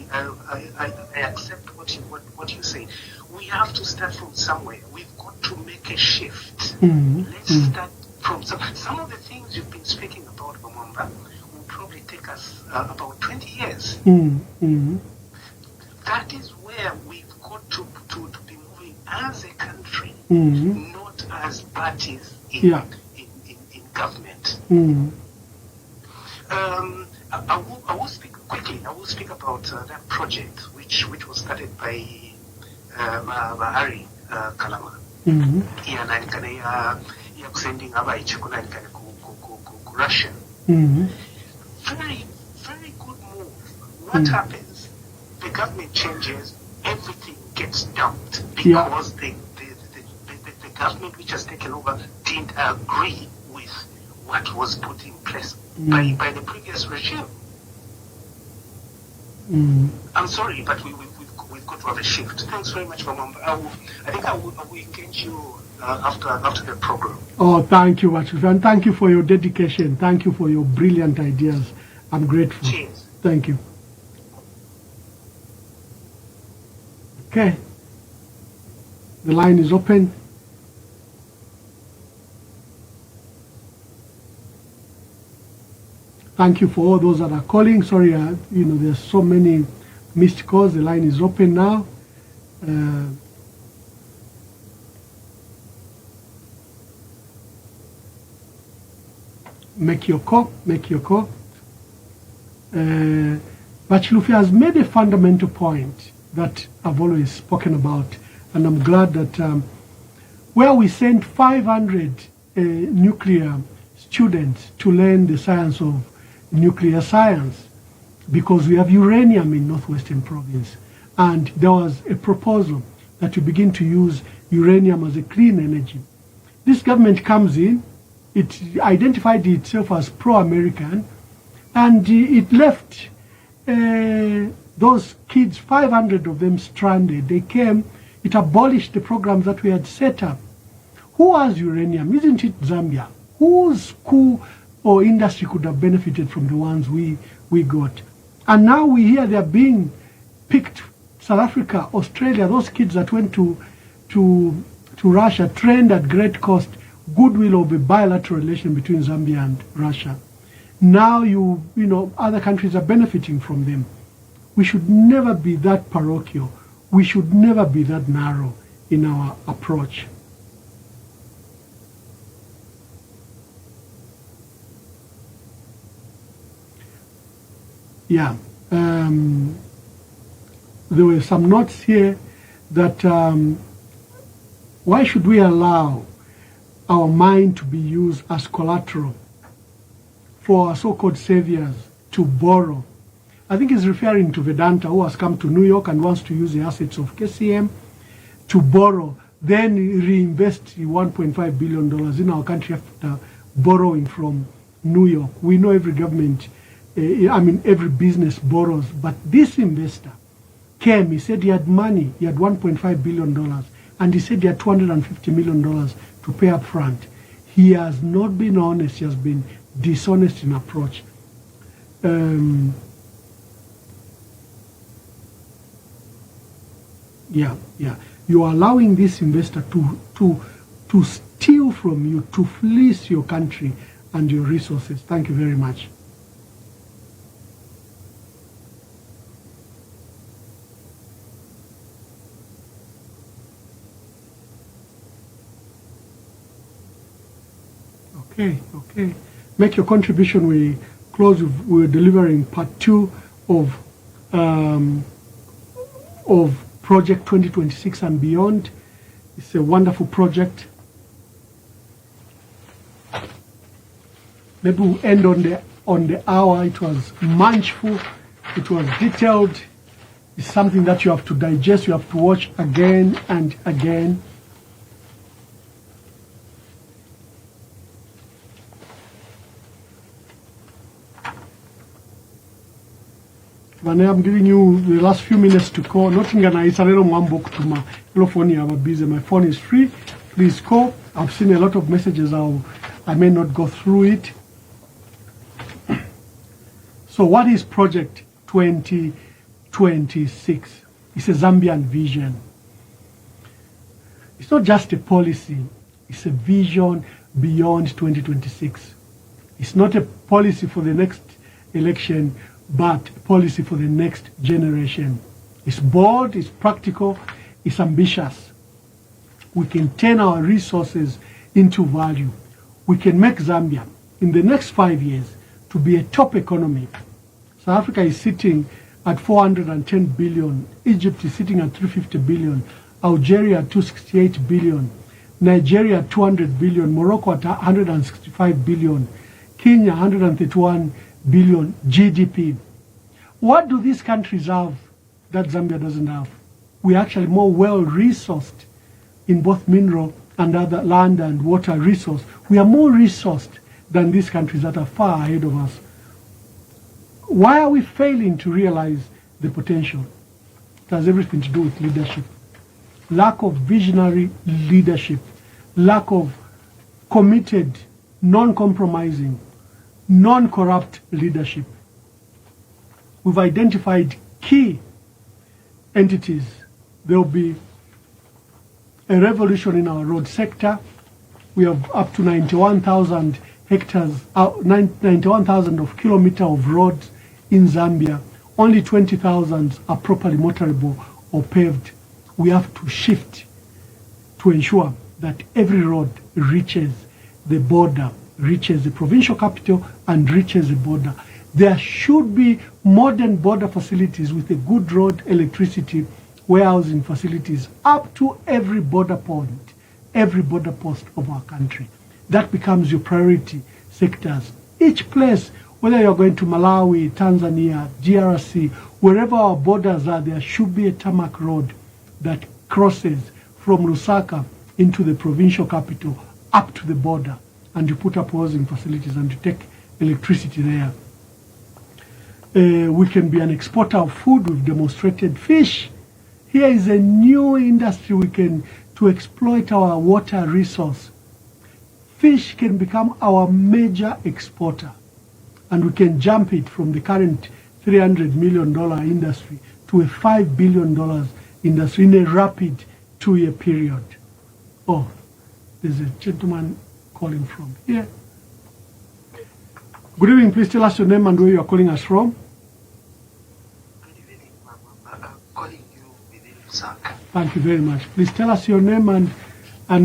accept what you say. We have to start from somewhere. We've got to make a shift. Let's start from some of the things you've been speaking about, Mwamba, will probably take us about 20 years. That is where we've got to be moving as a country, not as parties in government. I will speak quickly. I will speak about that project which was started by Bahari Kalama. Sending Russia. Very, very good move. What happens? The government changes, everything gets dumped because the government which has taken over didn't agree with what was put in place by the previous regime. I'm sorry, but we've got to have a shift. Thanks very much, Mwamba. I think I will engage you after the program. Oh, thank you, Wachufu, and thank you for your dedication. Thank you for your brilliant ideas. I'm grateful. Cheers. Thank you. Okay. The line is open. Thank you for all those that are calling. Sorry, there's so many missed calls. The line is open now. Make your call. Bachilufi has made a fundamental point that I've always spoken about, and I'm glad that where we sent 500 nuclear students to learn the science of nuclear science, because we have uranium in Northwestern Province, and there was a proposal that we begin to use uranium as a clean energy. This government comes in, it identified itself as pro-American, and it left those kids, 500 of them, stranded. They came, it abolished the programs that we had set up. Who has uranium? Isn't it Zambia? Whose school or industry could have benefited from the ones we got? And now we hear they're being picked. South Africa, Australia, those kids that went to Russia, trained at great cost, goodwill of a bilateral relation between Zambia and Russia. Now other countries are benefiting from them. We should never be that parochial. We should never be that narrow in our approach. Yeah. There were some notes here that why should we allow our mind to be used as collateral for our so-called saviors to borrow? I think he's referring to Vedanta, who has come to New York and wants to use the assets of KCM to borrow, then reinvest $1.5 billion in our country after borrowing from New York. We know every government, every business borrows, but this investor came, he said he had money, he had $1.5 billion, and he said he had $250 million to pay up front. He has not been honest, he has been dishonest in approach. You are allowing this investor to steal from you, to fleece your country and your resources. Thank you very much. Okay. Make your contribution. We close. We're delivering part 2 of Project 2026 and beyond. It's a wonderful project. Maybe we'll end on the hour. It was munchful. It was detailed. It's something that you have to digest. You have to watch again and again. I'm giving you the last few minutes to call. Emmanuel Mwamba kutuma. Hello, phone you have busy. My phone is free. Please call. I've seen a lot of messages. I may not go through it. So what is Project 2026? It's a Zambian vision. It's not just a policy. It's a vision beyond 2026. It's not a policy for the next election, but a policy for the next generation. It's bold, it's practical, it's ambitious. We can turn our resources into value. We can make Zambia, in the next 5 years, to be a top economy. South Africa is sitting at 410 billion. Egypt is sitting at 350 billion. Algeria at 268 billion. Nigeria at 200 billion. Morocco at 165 billion. Kenya 131 billion GDP. What do these countries have that Zambia doesn't have? We're actually more well-resourced in both mineral and other land and water resource. We are more resourced than these countries that are far ahead of us. Why are we failing to realize the potential? It has everything to do with leadership. Lack of visionary leadership. Lack of committed, non-compromising, non-corrupt leadership. We've identified key entities. There will be a revolution in our road sector. We have up to 91,000 hectares, 91,000 of kilometers of roads in Zambia. Only 20,000 are properly motorable or paved. We have to shift to ensure that every road reaches the border, reaches the provincial capital, and reaches the border. There should be modern border facilities with a good road, electricity, warehousing facilities up to every border point, every border post of our country. That becomes your priority sectors. Each place, whether you're going to Malawi, Tanzania, DRC, wherever our borders are, there should be a tarmac road that crosses from Lusaka into the provincial capital up to the border, and you put up housing facilities and you take electricity there. We can be an exporter of food. We've demonstrated fish. Here is a new industry we can to exploit our water resource. Fish can become our major exporter, and we can jump it from the current $300 million industry to a $5 billion industry in a rapid 2-year period. Oh, there's a gentleman calling from here. Good evening. Please tell us your name and where you are calling us from. Good evening, Mama. I'm calling you within Lusaka. Thank you very much. Please tell us your name and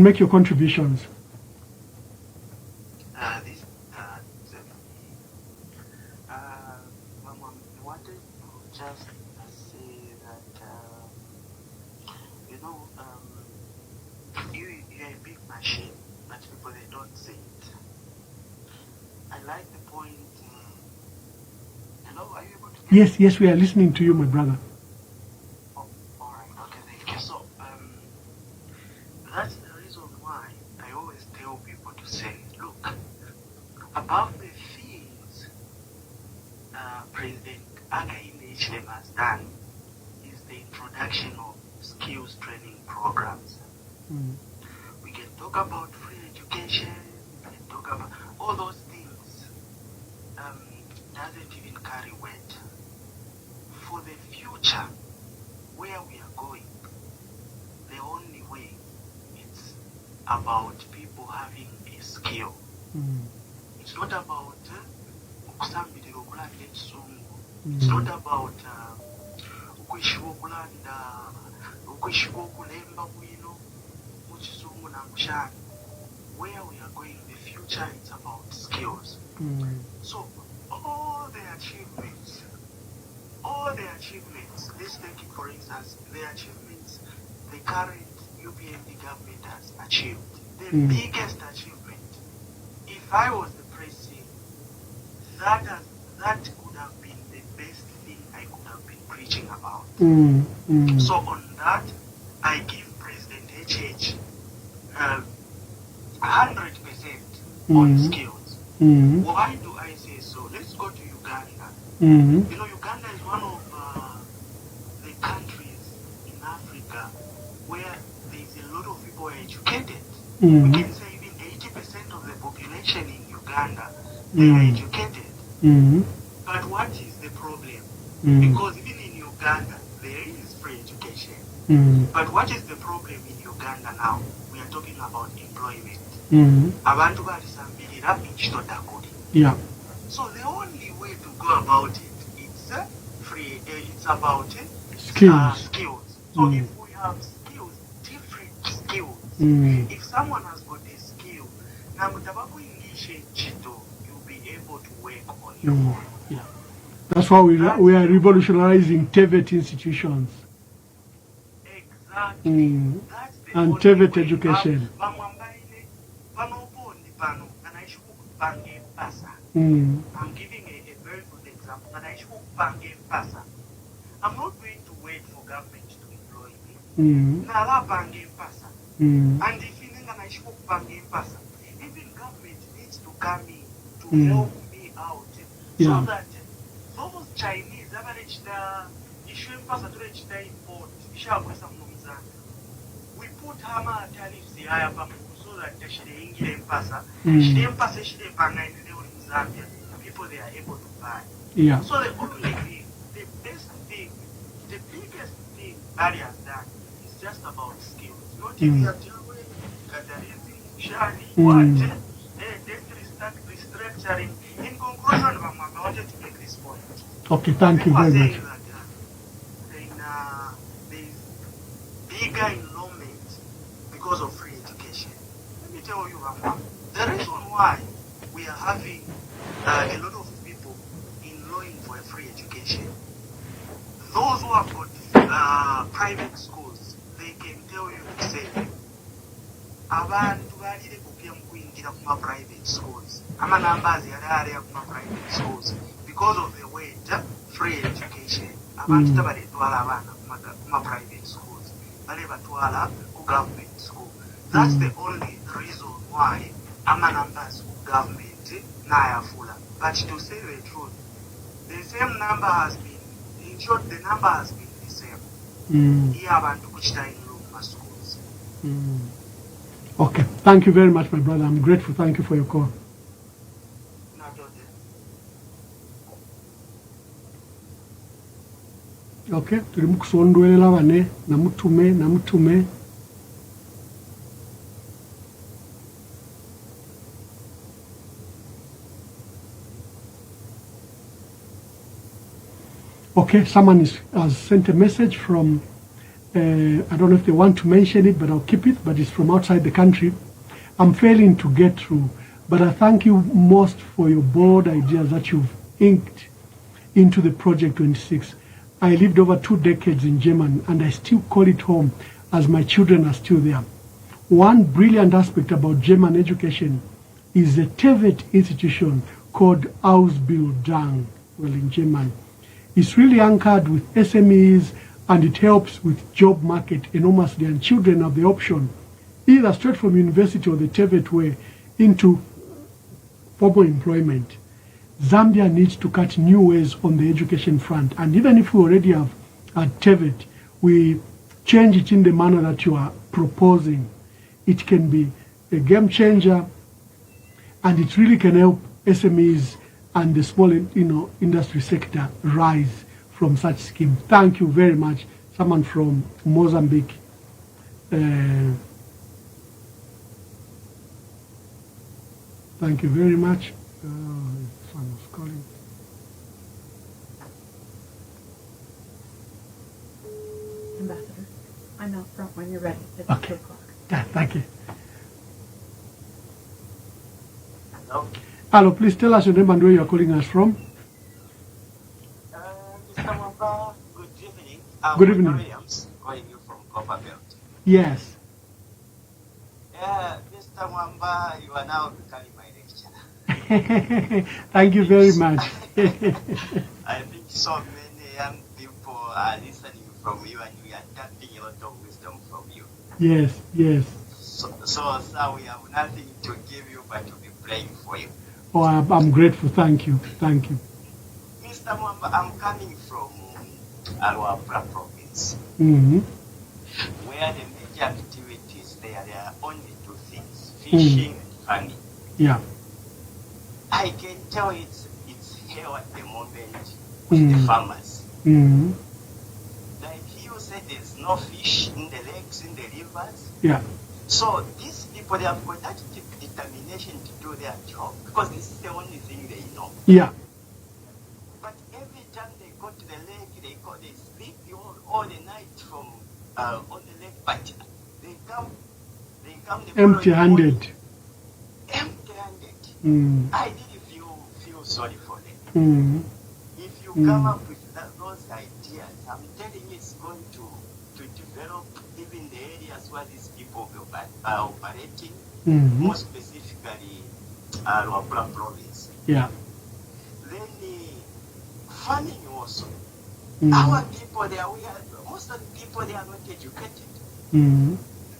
make your contributions. Mama, I wanted to just say that, you're a big machine, but people, they don't say it. I like the point. Hello, are you able to get Yes, we are listening to you, my brother. Oh, all right, okay, thank you. So, that's the reason why I always tell people to say, look, above the things President Hakainde Hichilema has done is the introduction of skills training programs. We can talk about free education, we can talk about all those things, doesn't even carry weight. For the future, where we are going, the only way is about people having a skill. It's not about okusambirira okulanda ekisungu. It's not about okweshiwa okulanda okweshiwa okulemba bwino mu kizungu na mukyani. Where we are going in the future, it's about skills. So all the achievements, let's take it for instance, the achievements the current UPND government has achieved. The biggest achievement, if I was the president, that could have been the best thing I could have been preaching about. So on that, I give President HH 100% on skills. Why do I say so? Let's go to Uganda. You know, Uganda is one of the countries in Africa where there is a lot of people educated. We can say even 80% of the population in Uganda, they are educated. But what is the problem? Because even in Uganda, there is free education. But what is the problem in Uganda now? We are talking about employment. Abantu balisambirira ekitotakuli. Yeah. So the only way to go about it, it's free. It's about Skills. So if we have skills, different skills. If someone has got a skill, now you'll be able to work on your own. Yeah. That's why we are revolutionizing TVET institutions. Exactly. That's the And only TVET way. education. I'm giving a very good example. I'm not going to wait for government to employ me. And if even government needs to come in to help me out so that those Chinese we put hammer tariffs higher so that Zambia, people they are able to buy. Yeah. So the only thing, the best thing, the biggest thing Barry has done is just about skills. Not even restructuring. In conclusion, I wanted to make this point. Okay, thank you very much. There is bigger enrollment because of free education. Let me tell you, the reason why we are having a lot of people enrolling for a free education. Those who have got private schools, they can tell you the same. Abantu balire kupya mukuyingira kuma private schools. Ama numbers yali kuma private schools because of the weight free education. Abantu tabaletwala abaana kuma private schools. Bale batwala ku government school. That's the only reason why ama numbers ku government Nayafula. But to say the truth, the same number has been, in short, the number has been the same. Here abantu kuchita in schools. Okay, thank you very much, my brother. I'm grateful. Thank you for your call. Okay, turimu kusondwerera bane namutume. Okay, someone has sent a message from, I don't know if they want to mention it, but I'll keep it, but it's from outside the country. I'm failing to get through, but I thank you most for your bold ideas that you've inked into the Project 26. I lived over 2 decades in Germany, and I still call it home as my children are still there. One brilliant aspect about German education is the TVET institution called Ausbildung, well, in German. It's really anchored with SMEs, and it helps with job market enormously, and children have the option either straight from university or the TVET way into formal employment. Zambia needs to cut new ways on the education front, and even if we already have a TVET, we change it in the manner that you are proposing. It can be a game changer, and it really can help SMEs and the small, industry sector rise from such scheme. Thank you very much. Someone from Mozambique. Thank you very much. This one was calling. Ambassador, I'm out front when you're ready. It's Okay. 2 o'clock. Yeah, thank you. Hello? Hello, please tell us your name and where you're calling us from. Mr. Mwamba, good evening. Good evening. Williams, calling you from Copperbelt. Yes. Mr. Mwamba, you are now becoming my lecturer. Thank you very much. I think so many young people are listening from you and we are tapping a lot of wisdom from you. Yes, yes. So we have nothing to give you but to be praying for you. Oh, I'm grateful. Thank you. Thank you. Mr. Mwamba, I'm coming from Luapula province, Mm-hmm. where the major activities there are only 2 things, fishing and farming. Yeah. I can tell it's hell at the moment with the farmers. Mm-hmm. Like you said, there's no fish in the lakes, in the rivers. Yeah. So these people, they have got that determination to do their job because this is the only thing they know. Yeah. But every time they go to the lake, they sleep all the night from on the lake, but they come the following Empty-handed. morning, empty-handed. Mm. I did feel sorry for them. Mm. If you come up with those ideas, I'm telling you, it's going to develop even the areas where these people are operating, Mm-hmm. more specifically Luapula province. Yeah. Then farming also. Mm. Our people, most of the people, they are not educated. Mm.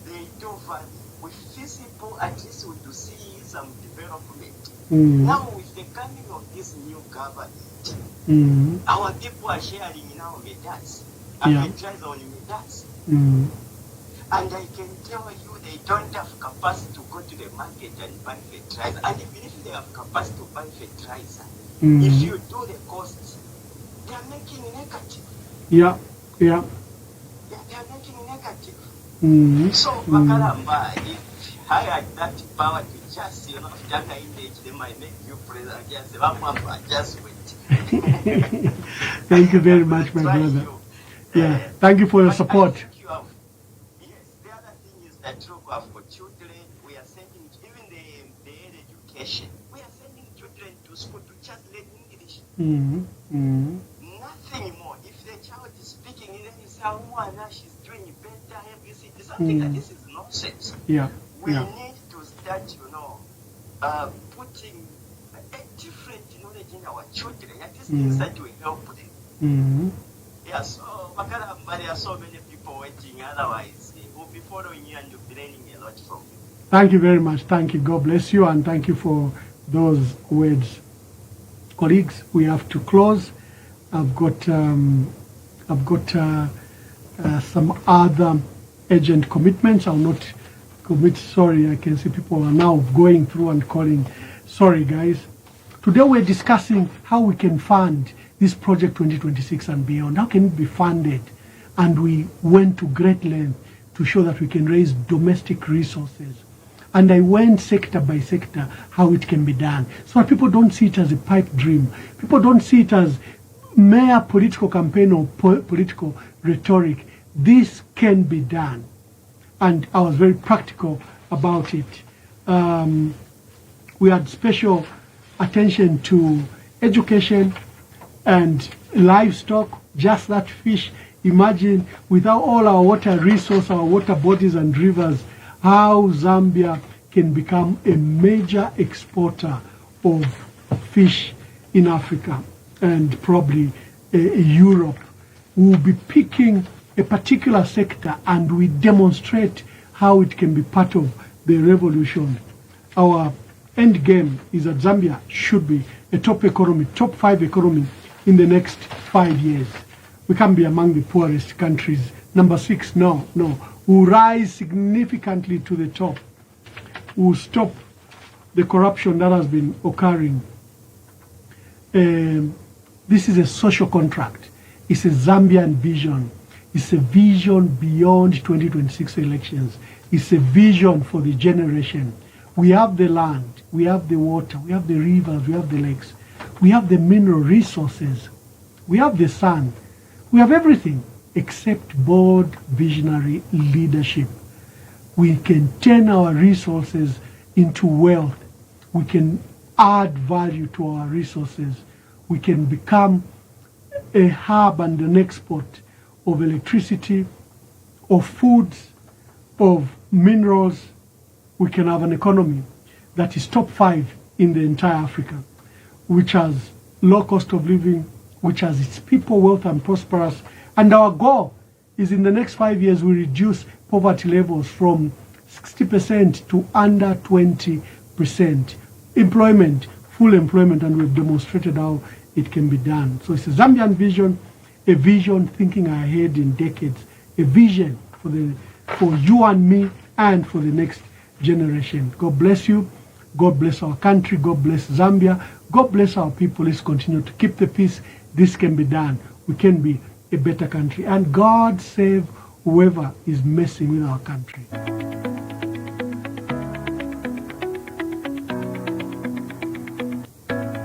They do farming. With these people, at least we do see some development. Mm. Now, with the coming of this new government, Mm. our people are sharing now methods, Yeah. fertilizer on methods. Mm. And I can tell you they don't have capacity to go to the market and buy fertilizer. And even if they have capacity to buy fertilizer, Mm. if you do the costs, they are making negative. Yeah. Yeah. They are making negative. Mm. So, Makalamba, if I had that power to just, Janga Indage, they might make you president. Just, just wait. Thank you very much, my brother. Yeah. Thank you for your support. Yes, the other thing is that for children, we are sending, even the education, we are sending children to school to just learn English. Mm. Mm. Nothing more. If the child is speaking, then you say, oh, now she's doing better. Something like this is nonsense. Yeah. We Yeah. need to start, putting a different knowledge in our children. And these things that will help them. Mm. Yeah, so, Makalamba, there are so many people waiting. Otherwise, we'll be following you and you'll be learning a lot from you. Thank you very much. Thank you. God bless you, and thank you for those words. Colleagues, we have to close. I've got some other urgent commitments. I'll not commit. Sorry, I can see people are now going through and calling. Sorry, guys. Today we're discussing how we can fund this project 2026 and beyond. How can it be funded? And we went to great length to show that we can raise domestic resources. And I went sector by sector how it can be done. So that people don't see it as a pipe dream. People don't see it as mere political campaign or political rhetoric. This can be done. And I was very practical about it. We had special attention to education and livestock, just that fish. Imagine without all our water resource, our water bodies and rivers, how Zambia can become a major exporter of fish in Africa and probably Europe. We'll be picking a particular sector and we demonstrate how it can be part of the revolution. Our end game is that Zambia should be a top economy, top 5 economy in the next 5 years. We can't be among the poorest countries. Number 6, no. We'll rise significantly to the top. We'll stop the corruption that has been occurring. This is a social contract. It's a Zambian vision. It's a vision beyond 2026 elections. It's a vision for the generation. We have the land, we have the water, we have the rivers, we have the lakes, we have the mineral resources, we have the sun, we have everything except bold visionary leadership. We can turn our resources into wealth. We can add value to our resources. We can become a hub and an export of electricity, of foods, of minerals. We can have an economy that is top 5 in the entire Africa, which has low cost of living, which has its people wealth and prosperous. And our goal is in the next 5 years, we reduce poverty levels from 60% to under 20%. Employment, full employment, and we've demonstrated how it can be done. So it's a Zambian vision, a vision thinking ahead in decades, a vision for you and me and for the next generation. God bless you. God bless our country. God bless Zambia. God bless our people. Let's continue to keep the peace. This can be done. We can be a better country. And God save whoever is messing with our country.